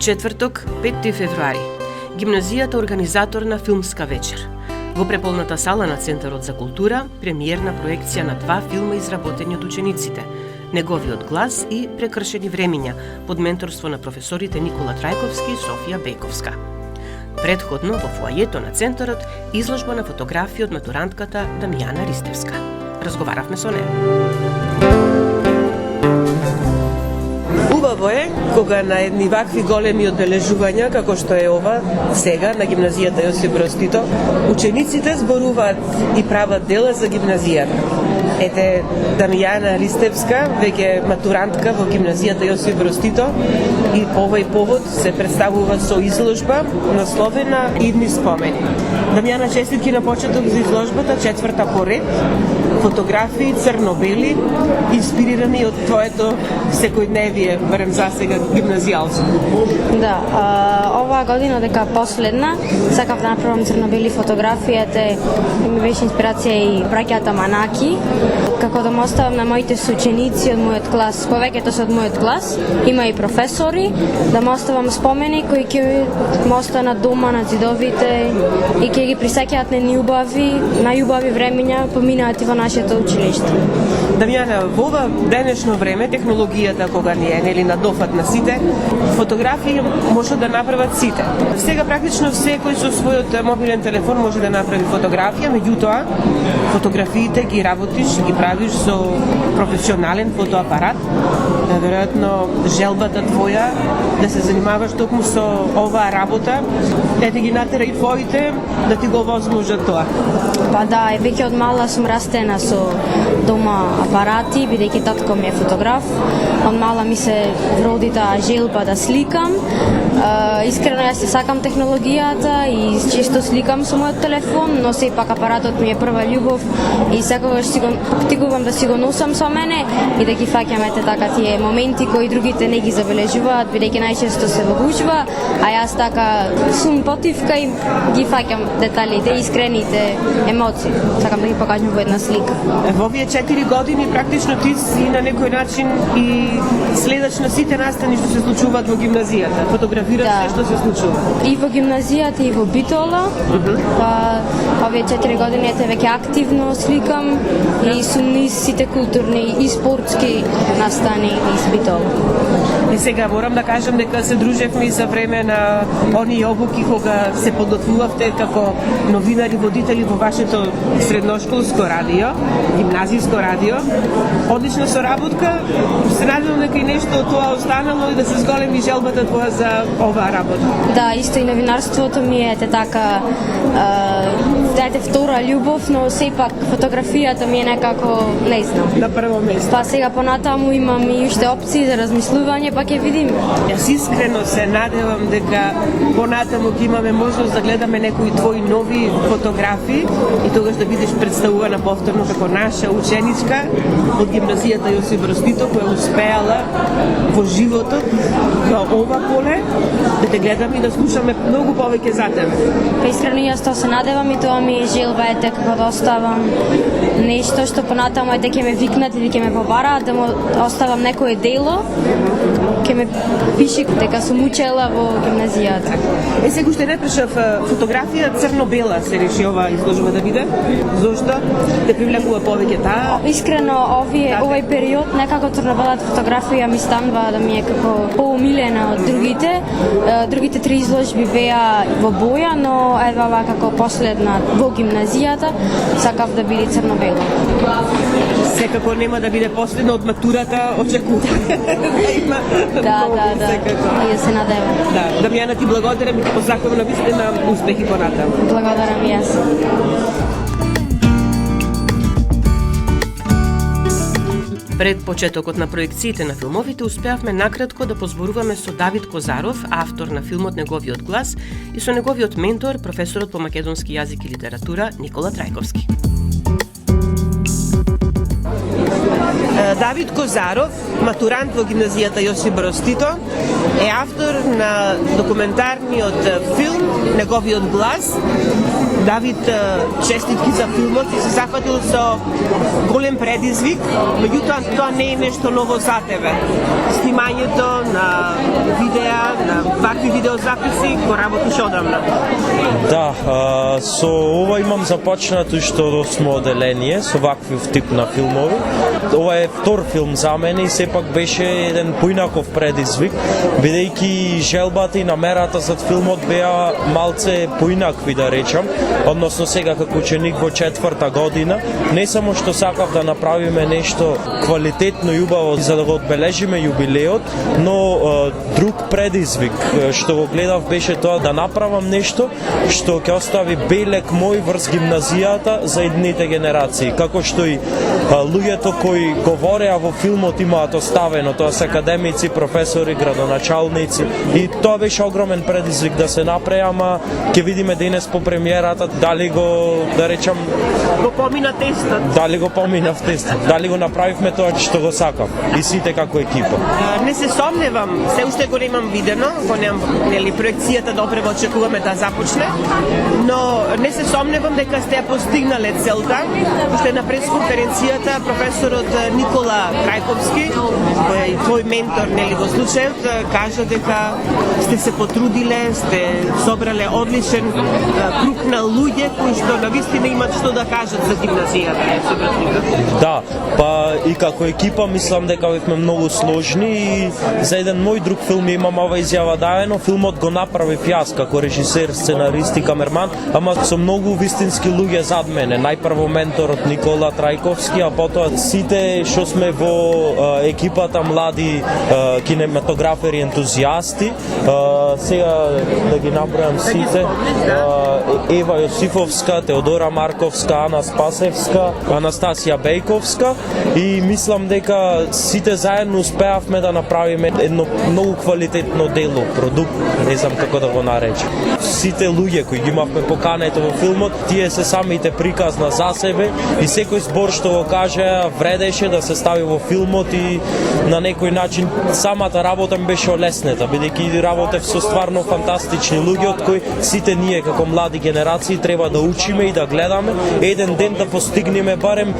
Четврток, 5 февруари. Гимназијата организатор на филмска вечер. Во преполната сала на Центарот за култура, премиерна проекција на 2 филма изработени од учениците. Неговиот глас и Прекршени времиња, под менторство на професорите Никола Трајковски и Софија Бејковска. Предходно во фоајето на Центарот изложба на фотографии од матурантката Дамјана Ристевска. Разговаравме со неа. Убаво Убаво е кога на едни вакви големи одбележувања како што е ова сега на гимназијата Јосип Брз Тито, учениците зборуваат и прават дела за гимназијата. Ете, Дамјана Ристевска, веќе матурантка во гимназијата Јосип Брз Тито, и по овој повод се представува со изложба насловена Идни спомени. Дамјана, честитки на почеток за изложбата, 4-та поред, фотографии црно-бели, инспирирани од твоето секојдневие, барем засега гимназијалско. Да, оваа година дека последна, сакав да направам црно-бели фотографијата, ми беше инспирација и браќата Манаки, како да му оставам на моите соученици од мојот клас, повеќето се од мојот клас, има и професори, да му оставам спомени кои ќе му останат дома на зидовите и ќе ги присеќаат најубави времиња поминаати во нашето училиште. Дамјана, во ова денешно време, технологијата кога ни е нели на дофат на сите, фотографии може да направат сите. Сега практично секој со својот мобилен телефон може да направи фотографија, меѓутоа фотографиите ги работиш, ги правиш со професионален фотоапарат. Веројатно желбата твоја да се занимаваш токму со оваа работа, ете ги натера и твоите да ти го возможат тоа. Па да, веќе од мала сум растена со дома апарати, бидејќи татко ми е фотограф. Од мала ми се вроди таа желба да сликам. Искрено јас се сакам технологијата и често сликам со мојот телефон, но сепак апаратот ми е прва љубов и секогаш си го поттикувам да си го носам со мене и да ги фаќам така тие моменти кои другите не ги забележуваат, бидејќи најчесто се вогушва, а јас така сум потивка и ги фаќам деталите, искрените емоции. Сакам да ги покажам во една слика. Во овие 4 години практично ти си на некој начин и следач на сите настани што се случуваат во гимназијата. Фотографираш се што се случува. И во гимназијата и во Битола. Па овие 4 години веќе активно сликам и сум низ сите културни и спортски настани из Битола. И сега морам да кажам дека се дружевме и за време на оние обуки кога се подготвувавте како новинари, водители во вашето средношколско радио, гимназиско радио. Одлична соработка. Се надевам дека и нешто од тоа останало и да се зголеми желбата твоја за оваа работа. Да, исто и новинарството ми е така втора љубов, но сепак фотографијата ми е некако, не знам, на прво место. Па сега понатаму имам и уште опции за размислување, па ќе видиме. Јас искрено се надевам дека понатаму ќе имаме можност да гледаме некои твои нови фотографии и тогаш да бидеш представувана повторно како наша ученичка од гимназијата Јосип Брз Тито, која успеала во животот во ова поле да те гледаме и да слушаме многу повеќе за тебе. Па искрено јас тоа се надевам и тоа ми е желба како да оставам нешто што понатаму ќе ме викнат или ќе ме побараат да му оставам некое дело, ќе ме пише дека сум учела во гимназијата. Сега уште не прашав, фотографија црно-бела се реши ова изложба да биде? Зошто? Те привлекува повеќе таа? Искрено овој период некако црно-белата фотографија ми станува да ми е како поумилена од другите. Другите 3 изложби беа во боја, но ова како последна во гимназијата сакав да биде црно-бела. Секако нема да биде последна од матурата, очекувам. Да, ја се надевам. Да, Дамјана, ти благодарам и ти посакувам навистина успехи понатаму. Благодарам и јас. Пред почетокот на проекциите на филмовите успеавме накратко да позборуваме со Давид Козаров, автор на филмот Неговиот глас, и со неговиот ментор, професорот по македонски јазик и литература Никола Трајковски. Давид Козаров, матурант во гимназијата Јосип Брз Тито, е автор на документарниот филм Неговиот глас. Давид, честитки за филмот, и се зафатил со голем предизвик, меѓутоа тоа не е нешто ново за тебе. Снимањето на видеа, на вакви видеозаписи, го работиш одамна. Да, со ова имам започнато што смо оделение, со ваквив тип на филмови. Ова е е втор филм за мене и сепак беше еден поинаков предизвик, бидејќи желбата и намерата за филмот беа малце поинакви, да речам, односно сега како ученик во 4-та година, не само што сакав да направиме нешто квалитетно и убаво за да го одбележиме јубилеот, но друг предизвик што го гледав беше тоа да направам нешто што ќе остави белек мој врз гимназијата за идните генерации, како што и луѓето кои говореа во филмот имаат оставено, тоа се академици, професори, градоначалници, и тоа беше огромен предизвик да се направи, ама ќе видиме денес по премиерата дали го, да речам, го помина тестот. Дали го поминав тестот, дали го направивме тоа што го сакав и сите како екипа. Не се сомневам, се уште го немам видено, го немам, нели, проекцијата допрево очекуваме да започне, но не се сомневам дека сте ја постигнале целта. Уште на пресконференцијата професорот Никола Трајковски, кој е твој ментор, нели, во случајот, кажа дека сте се потрудиле, сте собрале одличен круг на луѓе кои што навистина имат што да кажат за гимназијата. Да, па и како екипа мислам дека бевме многу сложни и за еден мој друг филм имам ова изјава дадено. Филмот го направив јас како режисер, сценарист и камерман, ама со многу вистински луѓе зад мене. Најпрво менторот Никола Трајковски, а потоа сите што сме во екипата млади кинематографери ентузијасти. Сега да ги набројам сите. Ева Јосифовска, Теодора Марковска, Ана Спасевска, Анастасија Бејковска, и мислам дека сите заедно успеавме да направиме едно многу квалитетно дело, продукт, не знам како да го наречам. Сите луѓе кои ги имавме поканете во филмот, тие се самите приказна за себе и секој збор што го кажа вредеше да се стави во филмот и на некој начин самата работа ми беше олеснета, бидејќи работев со стварно фантастични луѓе од кои сите ние како млади генерации треба да учиме и да гледаме еден ден да постигнеме барем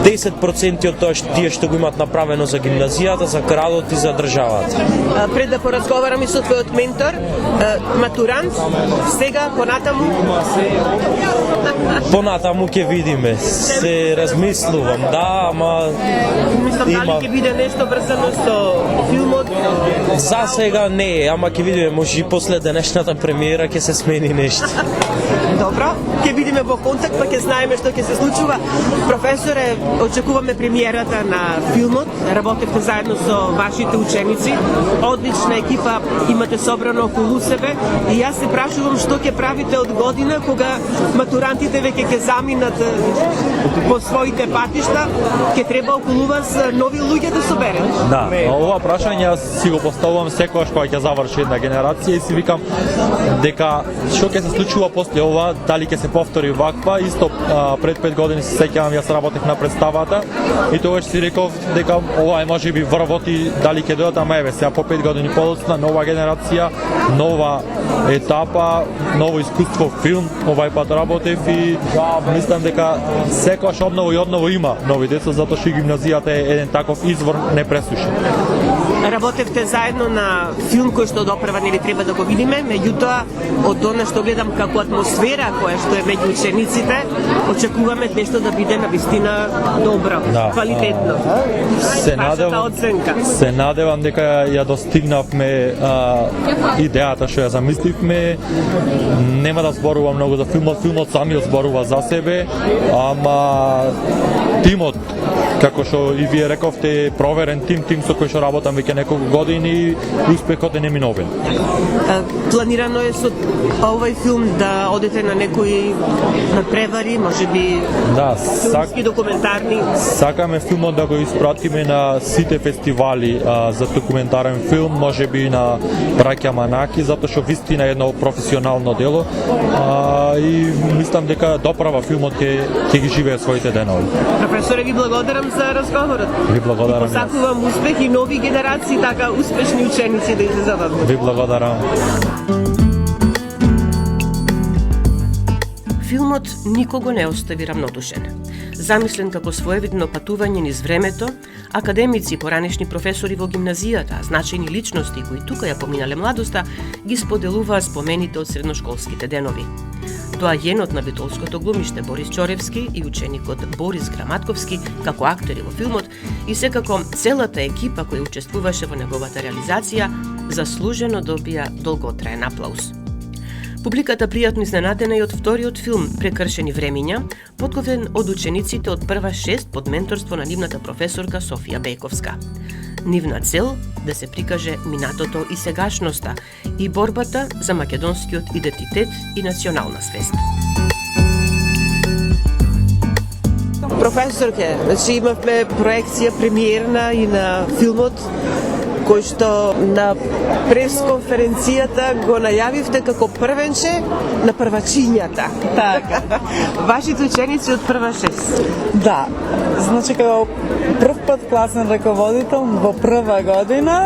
10% од тоа тие што го имат направено за гимназијата, за градот и за државата. Пред да поразговарам и со твојот ментор, матурант, сега понатаму? Понатаму ќе видиме, се размислувам, да, ама мислам дали ќе биде нешто врзано со филмот? За сега не, ама ќе видиме, може и после денешната премиера ќе се смени нешто. Добро, ќе видиме во контакт, па ќе знаеме што ќе се случува. Професоре, очекуваме премиерата на филмот, работевте заедно со вашите ученици, одлична екипа имате собрано околу себе и јас се прашувам што ќе правите од година кога матурантите веќе ќе заминат по своите патишта, ќе треба околу вас нови луѓе да соберете. Да, ова прашање јас си го поставувам секогаш кога ќе заврши една генерација и си викам дека што ќе се случува после ова, дали ќе се повтори ваква, исто пред 5 години се сеќавам јас работев на представата и тогаш си реков дека ова е можеби врвот и дали ќе дојдат, ама еве сега по 5 години подоцна нова генерација, нова етапа, ново искуство филм, овај пат работев и мислам дека секогаш одново и одново има нови деца, затоа што гимназијата е еден таков извор непресушен. Работевте заедно на филм кој што допрева нели треба да го видиме, меѓутоа од она што гледам како атмосфера која што е меѓу учениците, очекуваме нешто да биде навистина добро, квалитетно. Се надевам дека ја достигнавме идејата што ја замисливме. Нема да зборувам многу за филмот, филмот самиот зборува за себе, ама тимот, како што и вие рековте, проверен тим со кој што работам веќе неколку години и успехот е неминовен. Планирано е со овој филм да одите на некои надпревари, можеби филмски, документарни? Сакаме филмот да го испратиме на сите фестивали за документарен филм, можеби на Браќа Манаки, затоа што вистина е едно професионално дело и мислам дека доправа филмот ќе ги живее своите денови. Професоре, ви благодарам за разговорот. Ви благодарам. И посакувам успех и нови генерации така успешни ученици да излезат. Ви благодарам. Филмот никого не остави рамнодушен. Замислен како своевидно патување низ времето, академици, поранешни професори во гимназијата, значајни личности кои тука ја поминале младоста, ги споделуваа спомените од средношколските денови. Доаѓенот на битолското глумиште Борис Чоревски и ученикот Борис Граматковски како актери во филмот и секако целата екипа која учествуваше во неговата реализација заслужено добија долготраен аплауз. Публиката пријатно изненадена и од вториот филм Прекршени времиња, подготвен од учениците од прва 6 под менторство на нивната професорка Софија Бејковска. Нивна цел да се прикаже минатото и сегашноста и борбата за македонскиот идентитет и национална свест. Професорке, значи имавме проекција премиерна и на филмот, кој што на пресконференцијата го најавивте како првенче на првачињата. Така. Вашите ученици од прва 6. Да. Значи како прв пат класен раководител во прва година,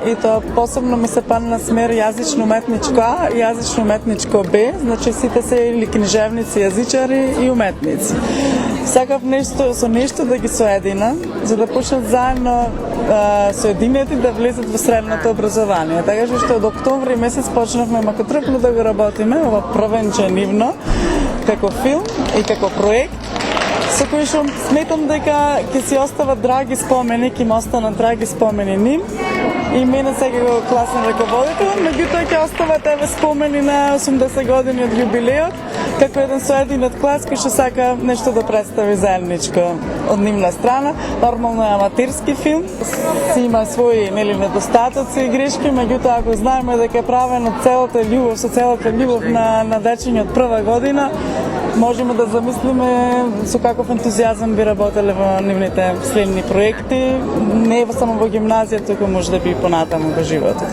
и тоа посебно ми се падна на смер јазично-уметничко А и јазично-уметничко Б, значи сите се или книжевници, јазичари и уметници. Сакав со нешто да ги соедина, за да почнат заедно соединети да влезат во средното образование. Така што од октомври месец почнавме макотрпно да го работиме ова првенче нивно како филм и како проект, со кој што сметам дека ќе си остават драги спомени, ќе им останат драги спомени ним и мене сега како класен раководител, меѓутоа ќе остават еве спомени на 80 години од јубилеот, како еден соединет клас кој што сака нешто да представи заедничко од нивна страна. Нормално е аматерски филм, си има своји недостатоци и грешки, меѓутоа ако знаеме дека е правен од целата љубов, со целата љубов на дечиња од прва година, можеме да замислиме со каков ентузијазам би работеле во нивните следни проекти, не само во гимназија, туку може да би понатаму во животот.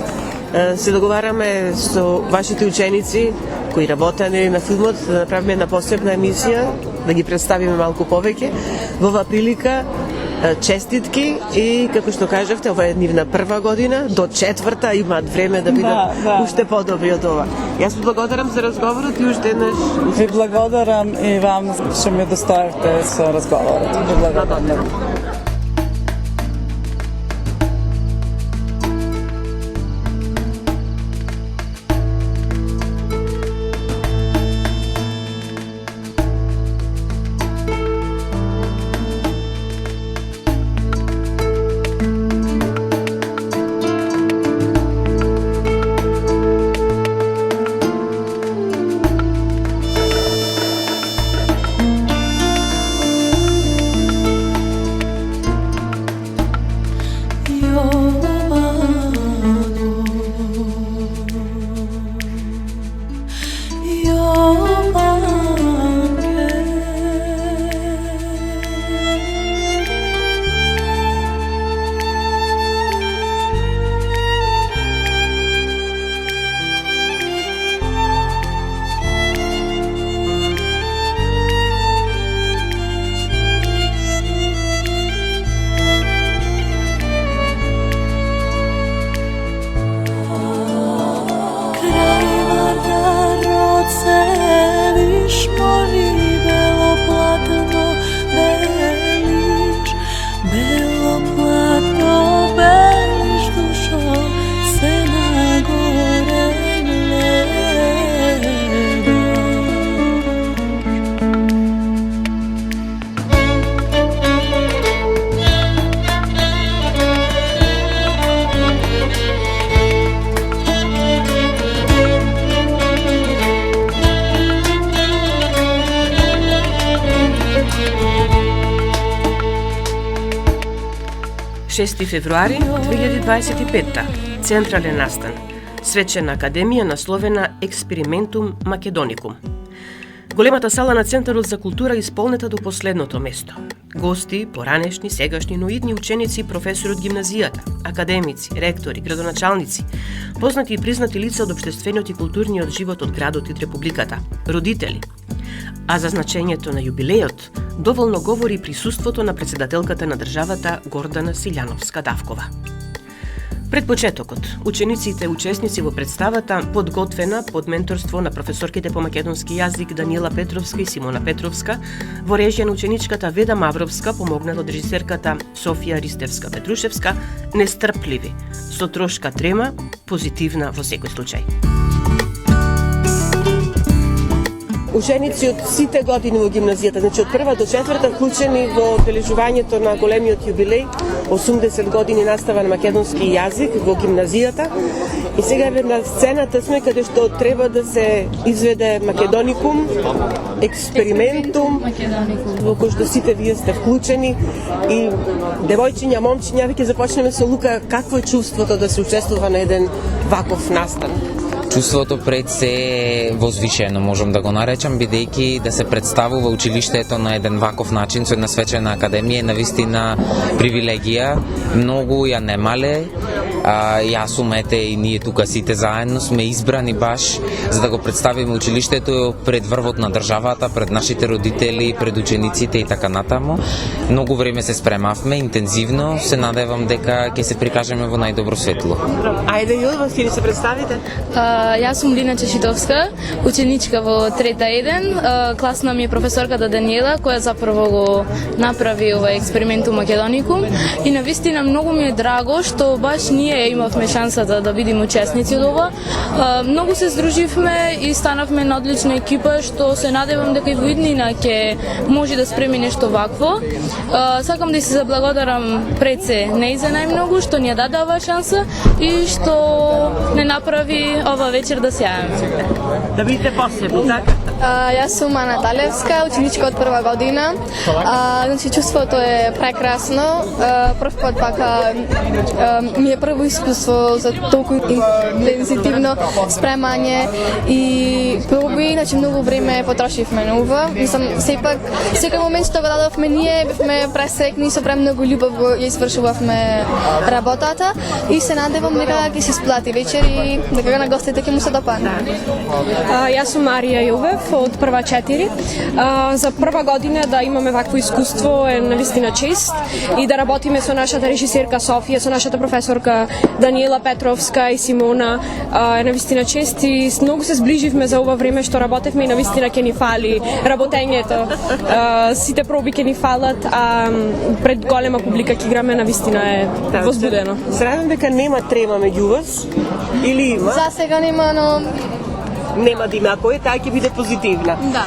Се договараме со вашите ученици кои работене на филмот да направиме една посебна емисија, да ги представиме малку повеќе. Во оваа прилика честитки и, како што кажавте, ова е нивна прва година, до 4-та имаат време да бидат уште подобри од ова. Јас ви благодарам за разговорот и уште еднаш... Ви благодарам и вам што ми достоевте со разговорот. Ви благодарам. февруари 2025, централен настан, свечена академија насловена Експериментум Македоникум. Големата сала на Центарот за култура исполнета до последното место. Гости, поранешни, сегашни, но идни ученици и професори од гимназијата, академици, ректори, градоначалници, познати и признати лица од општествениот и културниот живот од градот и републиката, родители. А за значењето на јубилеот доволно говори присуството на председателката на државата Гордана Силјановска Давкова. Пред почетокот, учениците и учесници во представата, подготвена под менторство на професорките по македонски јазик Даниела Петровска и Симона Петровска, во режија на ученичката Веда Мавровска, помогнат од режисерката Софија Ристевска-Петрушевска, нестрпливи, со трошка трема, позитивна во секој случај. Ученици од сите години во гимназијата, значи од прва до четврта, вклучени во обележувањето на големиот јубилеј, 80 години настава на македонски јазик во гимназијата. И сега на сцената сме каде што треба да се изведе Македоникум, експериментум, во кој што сите вие сте вклучени. И девојчиња, момчиња, веќе започнеме со Лука, какво е чувството да се учествува на еден ваков настан? Чувството пред се е возвишено, можам да го наречам, бидејќи да се представува училиштето на еден ваков начин со една свечена академија е навистина привилегија. Многу ја немале. Јас сум, и ние тука сите заедно сме избрани баш за да го представиме училиштето пред врвот на државата, пред нашите родители, пред учениците и така натаму. Многу време се спремавме, интензивно, се надевам дека ќе се прикажеме во најдобро светло. Ајде, Јудва, ќе ни се представите? Јас сум Лина Чешитовска, ученичка во трета 1. Класна ми е професорката Даниела, која запрво го направи овој експеримент у Македоникум. И навистина многу ми е драго што баш ние имавме шансата да бидеме учесници од ова. Многу се здруживме и станавме на одлична екипа, што се надевам дека и во иднина ќе може да спреми нешто вакво. Сакам да се заблагодарам пред се нејзе најмногу што ни ја даде оваа шанса и што не направи ова вечер да сјаеме. Да бидете посебни, така? Јас сум Ана Талевска, ученичка од прва година. Значи, чувството е прекрасно. Прв пат пака ми е прво искуство за толку интензитивно спремање и проби, значи многу време потрошивме на ова. Мислам, сепак, секој момент што го дадовме ние, бевме пресекни, со премногу љубов ја извршувавме работата и се надевам дека ќе се сплати вечер и дека на гостите ќе му се допадне. Јас сум Марија Јовев од прва 4. За прва година да имаме вакво искуство е навистина чест и да работиме со нашата режисерка Софија, со нашата професорка Даниела Петровска и Симона е навистина чест и многу се зближивме за ова време што работевме и навистина ќе ни фали работењето. Сите проби ќе ни фалат, а пред голема публика ќе играме навистина е возбудено. Се радам дека нема трема меѓу вас или има? За сега нема, но нема да има, ако е, таа ќе биде позитивна. Да.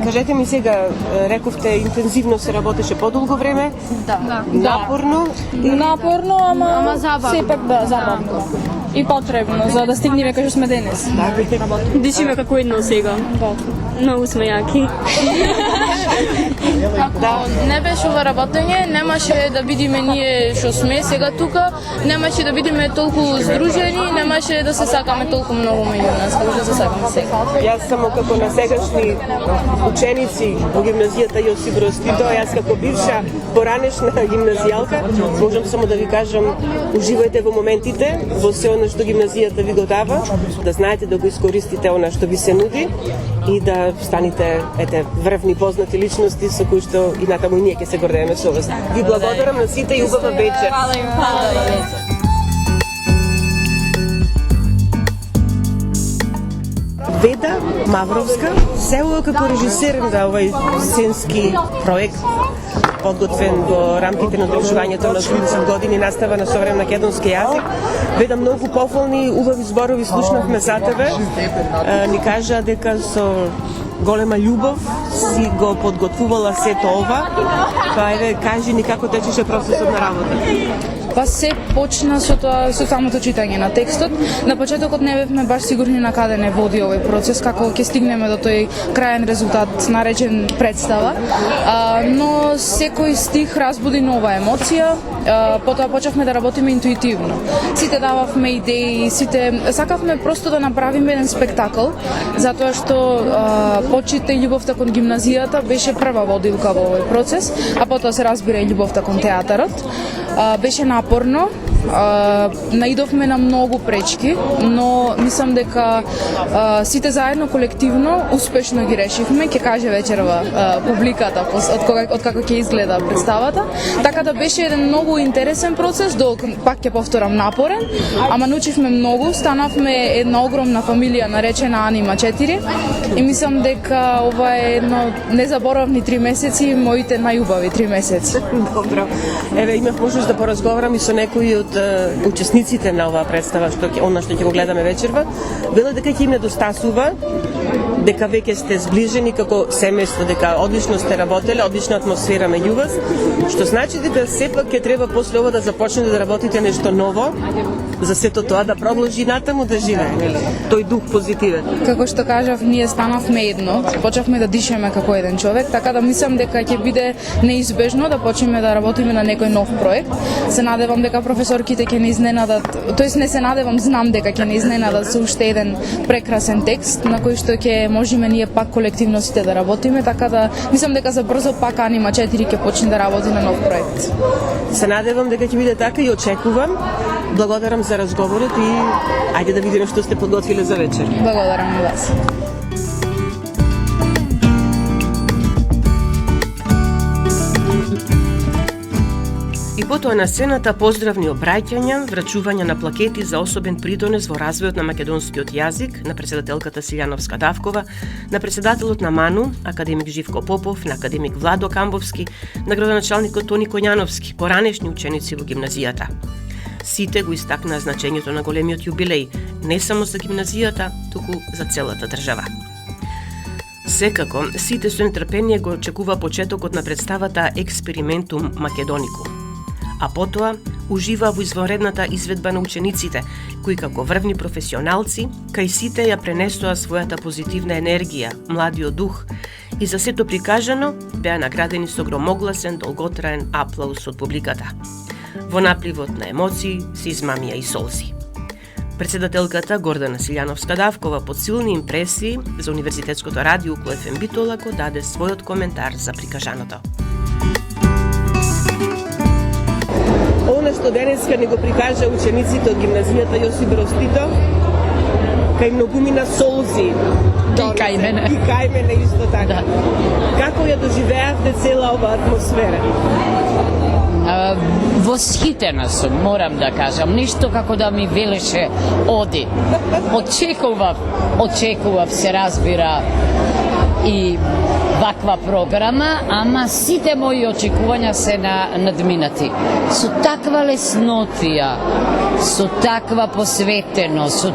Кажете ми сега, рековте интензивно се работеше подолго време? Да. Напорно? Напорно, ама забавно. Сепак забавно. И потребно за да стигнеме кај што сме денес. Дишиме како едно сега. Многу сме јаки. Ако не беше ова работење, немаше да бидиме ние што сме сега тука, немаше да бидиме толку здружени, немаше да се сакаме толку многу меѓу нас, како што се сакаме сега. Јас само како на сегашни ученици во гимназијата Јосип Брз Тито, јас како бивша поранешна гимназијалка, можам само да ви кажам, уживајте во моментите, во се она што гимназијата ви го дава, да знаете да го искористите она што ви се нуди и да станете врвни познати личности со кои што и натаму ние ќе се гордееме со вас. Ви благодарам на сите и убава вечер. Веда Мавровска, село како режисер за овој сценски проект, подготвен во рамките на одржувањето на 30 години настава на современ македонски јазик. Веда многу пофолни, убави зборови слушнавме за тебе. Ни кажа дека со голема љубов си го подготвувала сето ова. Па еве, кажи ни како течеше процесот на работа. Па се почна со тоа, со самото читање на текстот. На почетокот не бевме баш сигурни на каде не води овој процес, како ќе стигнеме до тој крајен резултат наречен представа. Но секој стих разбуди нова емоција, потоа почнавме да работиме интуитивно. Сите дававме идеи, сите сакавме просто да направиме еден спектакл, затоа што почитта и љубовта кон гимназијата беше прва водилка во овој процес, а потоа се разбира и љубовта кон театарот. Беше напорно, наидовме на многу пречки, но мислам дека сите заедно колективно успешно ги решивме. Ќе каже вечерва публиката од како ќе изгледа представата. Така да беше еден многу интересен процес, пак ќе повторам напорен, ама научивме многу, станавме една огромна фамилија наречена Анима 4 и мислам дека ова е едно незаборавни 3 месеци, моите најубави 3 месеци. Добро. Еве имав можност да поразговарам и со некои од учесниците на оваа представа, што ќе го гледаме вечерва. Велат дека ќе им недостасува, дека веќе сте зближени како семејство, дека одлично сте работеле, одлична атмосфера меѓу вас, што значи дека сепак ќе треба после ова да започнете да работите нешто ново, за сето тоа да продолжи натаму да живее, нели? Тој дух позитивен. Како што кажав, ние станавме едно, почнавме да дишеме како еден човек, така да мислам дека ќе биде неизбежно да почнеме да работиме на некој нов проект. Се надевам дека професорките ќе не изненадат, тоест не се надевам, знам дека ќе не изненадат со уште еден прекрасен текст на кој што ќе можеме ние пак колективно сите да работиме, така да мислам дека за брзо пак Анима 4 ќе почне да работи на нов проект. Се надевам дека ќе биде така и очекувам. Благодарам за разговорот и ајде да видиме што сте подготвиле за вечер. Благодарам и вас. И потоа на сцената поздравни обраќања, врачување на плакети за особен придонес во развојот на македонскиот јазик на претседателката Силјановска Давкова, на претседателот на МАНУ, академик Живко Попов, на академик Владо Камбовски, на градоначалникот Тони Коњановски, поранешни ученици во гимназијата. Сите го истакнаа значењето на големиот јубилеј, не само за гимназијата, туку за целата држава. Секако, сите со нетрпение го очекува почетокот на представата Експериментум Македоникум, а потоа ужива во извонредната изведба на учениците, кои како врвни професионалци, кај сите ја пренесоа својата позитивна енергија, младиот дух, и за сето прикажано беа наградени со громогласен, долготраен аплауз од публиката. Во напливот на емоции се измамија и солзи. Председателката Гордана Силјановска Давкова под силни импресии за Универзитетското радио УКЛ Битола го даде својот коментар за прикажаното. Она што денеска не го прикажа учениците од гимназијата Јосип Брз Тито, кај многумина солзи. И кај мене. И кај мене исто така. Да. Како ја доживеавте цела оваа атмосфера? Восхитена сум, морам да кажам, ништо како да ми велеше оди. Очекував се разбира и ваква програма, ама сите мои очекувања се надминати. Со таква леснотија, со таква посветеност, со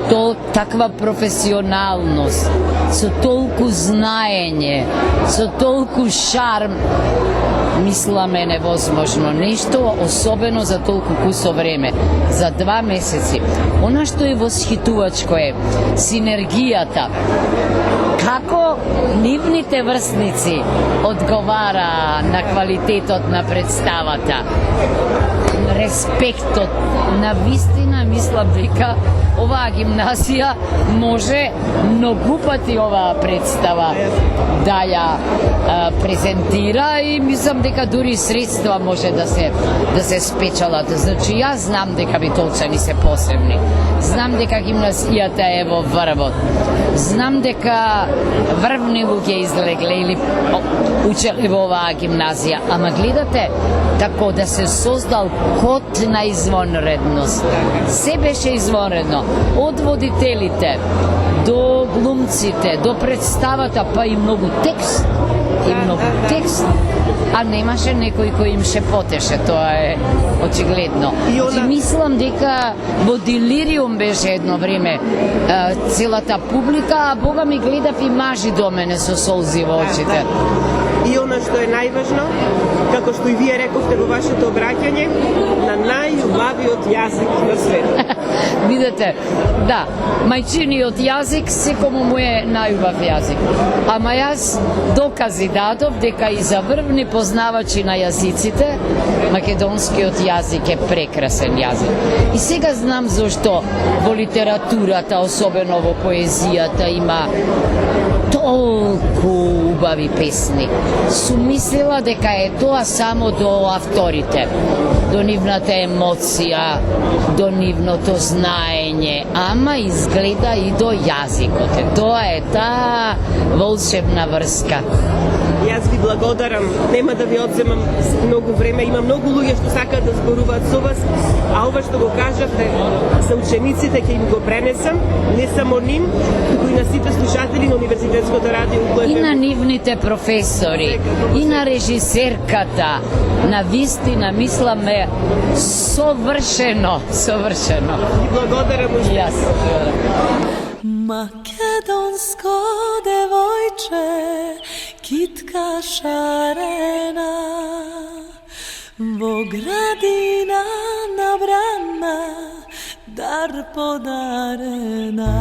таква професионалност, со толку знаење, со толку шарм, мисламе невозможно нешто, особено за толку кусо време, за 2 месеци. Она што е восхитувачко е синергијата. Како нивните врсници одговара на квалитетот на представата, респектот, на вистина мислам дека оваа гимназија може многу пати оваа представа да ја презентира и мислам дека дури средства може да се спечалат. Значи јас знам дека битолчани се посебни. Знам дека гимназијата е во врвот. Знам дека врвни луѓе излегле или учеле во оваа гимназија, ама гледате тако да се создал код на извонредност. Се беше извонредно. Од водителите до глумците, до представата, па и многу текст. А немаше некој кој им шепотеше, тоа е очигледно. Мислам дека во делириум беше едно време целата публика, а Бога ми гледав и мажи до мене со солзи во очите. И она што е најважно, како што и вие рековте во вашето обраќање, на најубавиот јазик на свет. Видете, да, мајчиниот јазик секому му е најубав јазик. Ама јас докази дадов дека и за врвни познавачи на јазиците, македонскиот јазик е прекрасен јазик. И сега знам зашто во литературата, особено во поезијата, има толку убави песни. Сум мислила дека е тоа само до авторите. до нивната емоција, до нивното знаење, ама изгледа и до јазикот. Тоа е таа волшебна врска. Јас ви благодарам, нема да ви одземам многу време, има многу луѓе што сакаат да зборуваат со вас, а ова што го кажавте за учениците ќе им го пренесам, не само ним, туку и на сите слушатели на Универзитетското радио УПФМ. И на нивните професори, и на режисерката, на вистина, мисламе, совршено. Ви благодарам уште. Јас. Makedonsko devojče, kitka šarena, Bogradina nabrana, dar podarena.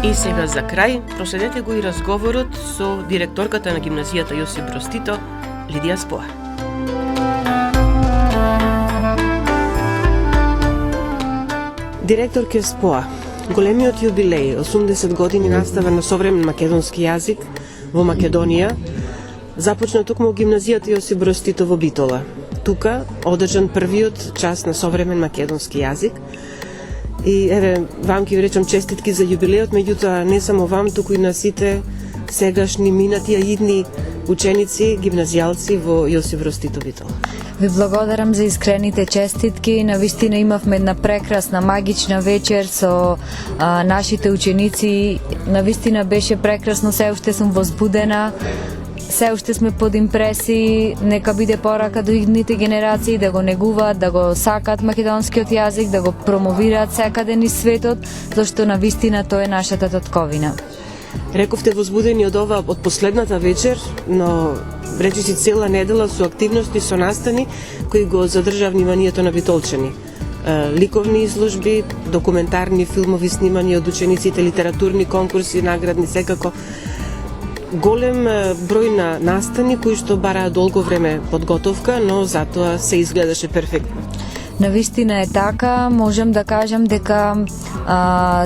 И сега за крај, проследете го и разговорот со директорката на гимназијата Јосип Броз Тито, Лидија Споа. Директорке Споа, големиот јубилеј, 80 години настава на современ македонски јазик во Македонија, започна токму гимназијата Јосип Броз Тито во Битола. Тука одржан првиот час на современ македонски јазик. И еве, вам ќе ви речам честитки за јубилеот, меѓутоа не само вам, туку и на сите сегашни, минати, а идни ученици, гимназијалци во Јосип Броз Тито Битола. Ви благодарам за искрените честитки. Навистина имавме една прекрасна, магична вечер со нашите ученици. Навистина беше прекрасно, се уште сум возбудена. Се уште сме под импресии, нека биде порака до идните генерации да го негуваат, да го сакаат македонскиот јазик, да го промовираат секаде низ светот, зашто навистина тоа е нашата татковина. Рековте возбудени од ова, од последната вечер, но речиси цела недела со активности, со настани кои го задржа вниманието на битолчани. Ликовни изложби, документарни филмови снимања од учениците, литературни конкурси, наградни, секако голем број на настани кои што бараа долго време подготовка, но затоа се изгледаше перфектно. Навистина е така, можам да кажам дека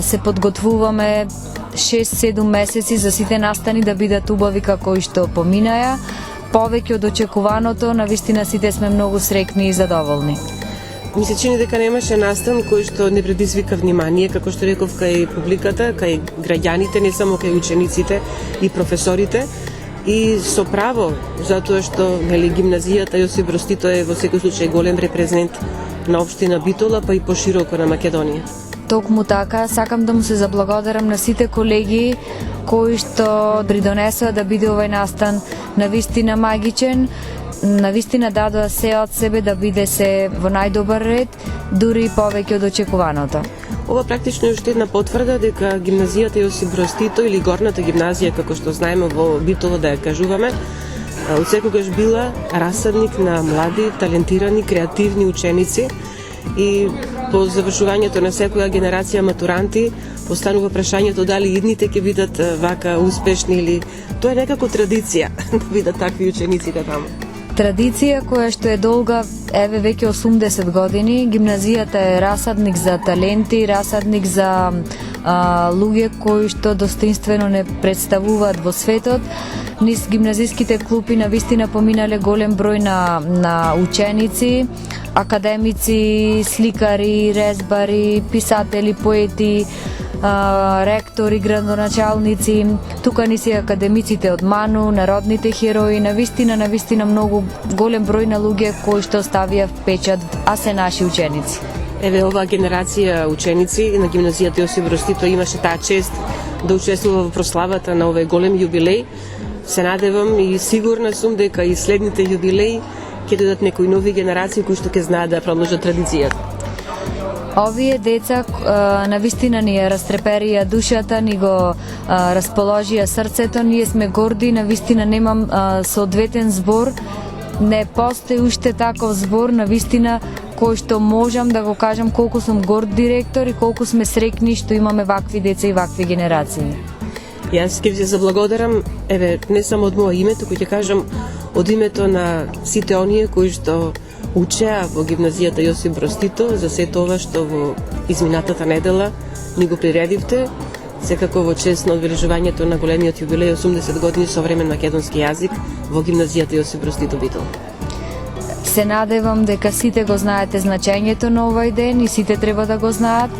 се подготвуваме 6-7 месеци за сите настани да бидат убави како и што поминаја. Повеќе од очекуваното, навистина сите сме многу среќни и задоволни. Ми се чини дека немаше настан кој што не предизвика внимание, како што реков, кај публиката, кај граѓаните, не само кај учениците и професорите. И со право, затоа што гимназијата Јосип Броз Тито е во секој случај голем репрезент на општина Битола, па и пошироко на Македонија. Токму така, сакам да му се заблагодарам на сите колеги кои што придонесоа да биде овај настан навистина магичен, навистина дадоа се од себе да биде се во најдобар ред, дури и повеќе од очекуваното. Ова практично е уште една потврда дека гимназијата Јосип Броз Тито или горната гимназија, како што знаеме во Битола да ја кажуваме, од секогаш била расадник на млади, талентирани, креативни ученици и по завршувањето на секоја генерација матуранти останува прашањето дали идните ќе бидат вака успешни или тоа е некако традиција да бидат такви учениците таму. Традиција која што е долга, еве веќе 80 години, гимназијата е расадник за таленти, расадник за луѓе кои што достоинствено не представуваат во светот. Низ гимназиските клупи навистина поминале голем број на ученици, академици, сликари, резбари, писатели, поети, ректори, градоначалници. Тука ни се академиците од МАНУ, народните херои, навистина многу голем број на луѓе кои што оставија впечат, а се наши ученици. Еве оваа генерација ученици на гимназијата Јосип Броз Тито имаше таа чест да учествува во прославата на овој голем јубилеј. Се надевам и сигурна сум дека и следните јубилеи ќе дојдат некои нови генерации кои што ќе знаат да продолжат традицијата. Овие деца навистина ни ја растреперија душата, ни го расположија срцето, ние сме горди, навистина немам соодветен збор, не постои уште таков збор, навистина кој што можам да го кажам колку сум горд директор и колку сме срекни што имаме вакви деца и вакви генерации. Јас ќе ви се заблагодарам, еве, не само од моје име, туку ќе кажам од името на сите оние кои што учеа во гимназијата Јосип Броз Тито за се тоа што во изминатата недела ни го приредивте, секако во чест на одбележувањето на големиот јубилеј 80 години современ македонски јазик во гимназијата Јосип Броз Тито Битол. Се надевам дека сите го знаете значењето на овој ден и сите треба да го знаат.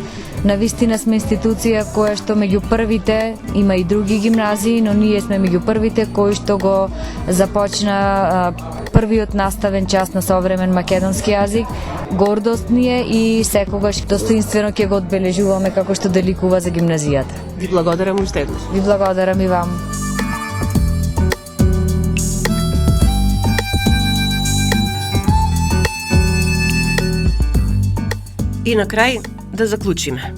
Навистина сме институција која што меѓу првите, има и други гимназии, но ние сме меѓу првите кои што го започна првиот наставен час на современ македонски јазик. Гордост ни е и секогаш достоинствено ќе го одбележуваме како што деликува за гимназијата. Ви благодарам уште еднаш. Ви благодарам и вам. И на крај да заклучиме.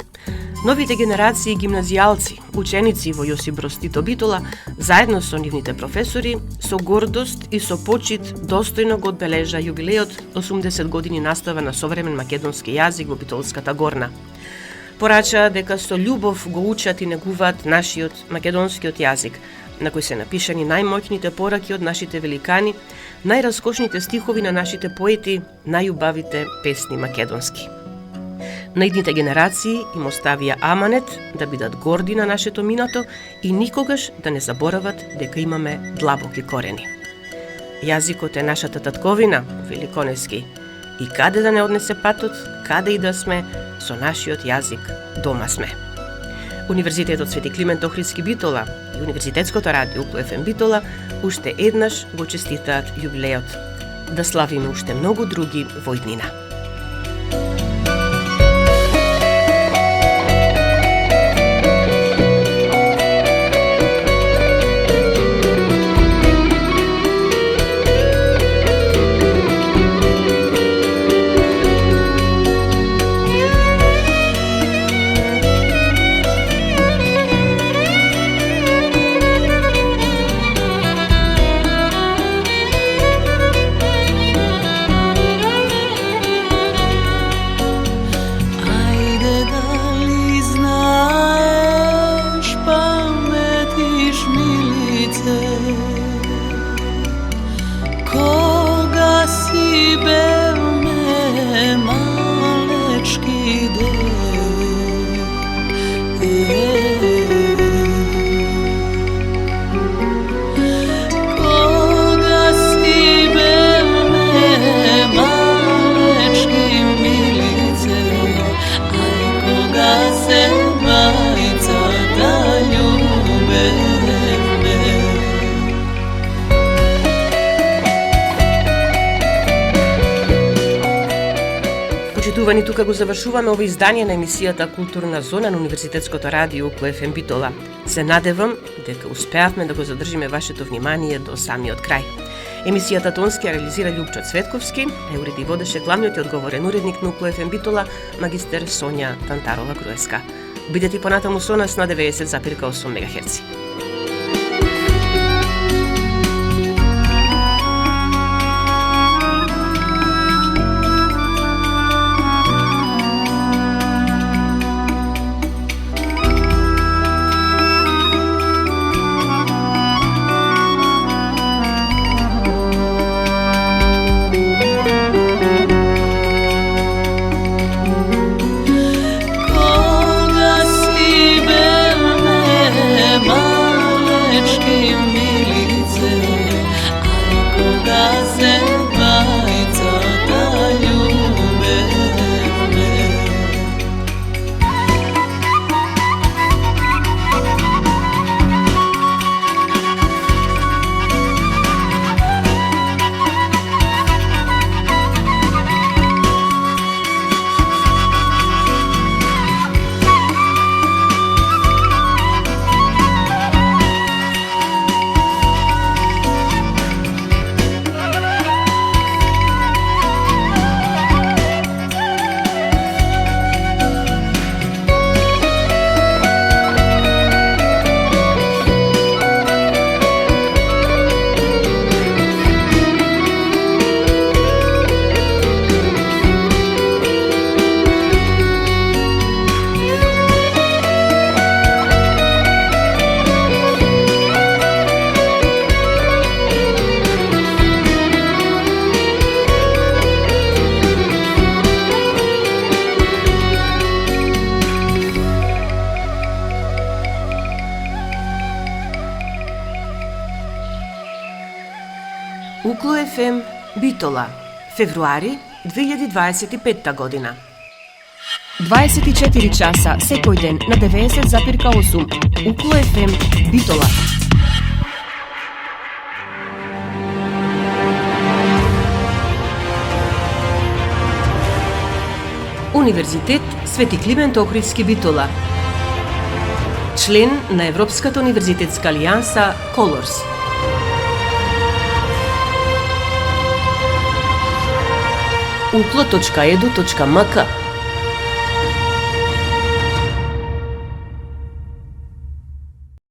Новите генерации гимназијалци, ученици во Јосип Броз Тито Битола, заедно со нивните професори, со гордост и со почит достојно го одбележа јубилејот 80 години настава на современ македонски јазик во Битолската горна. Порача дека со љубов го учат и негуваат нашиот македонскиот јазик, на кој се напишани најмоќните пораки од нашите великани, најраскошните стихови на нашите поети, најубавите песни македонски. Наидните генерации им оставија аманет да бидат горди на нашето минато и никогаш да не заборават дека имаме длабоки корени. Јазикот е нашата татковина, великонески, и каде да не однесе патот, каде и да сме, со нашиот јазик дома сме. Универзитетот Свети Климент Охридски Битола и Универзитетското радио УКЛФМ Битола уште еднаш го честитаат јубилејот. Да славиме уште многу други во иднина. Почитувани, тука го завршуваме ово издание на емисијата Културна зона на Универзитетското радио УКЛФМ Битола. Се надевам дека успеавме да го задржиме вашето внимание до самиот крај. Емисијата тонски ја реализира Љупчо Цветковски, ја уреди и водеше главниот и одговорен уредник на УКЛФМ Битола, магистер Сонја Тантарова-Груевска. Бидете понатаму со нас на 90,8 МГц. Укло ФМ Битола, февруари 2025 година. 24 часа секој ден на 90,8. Укло ФМ Битола. Универзитет Свети Климент Охридски Битола. Член на Европската универзитетска алијанса Колорс. uklo.edu.mk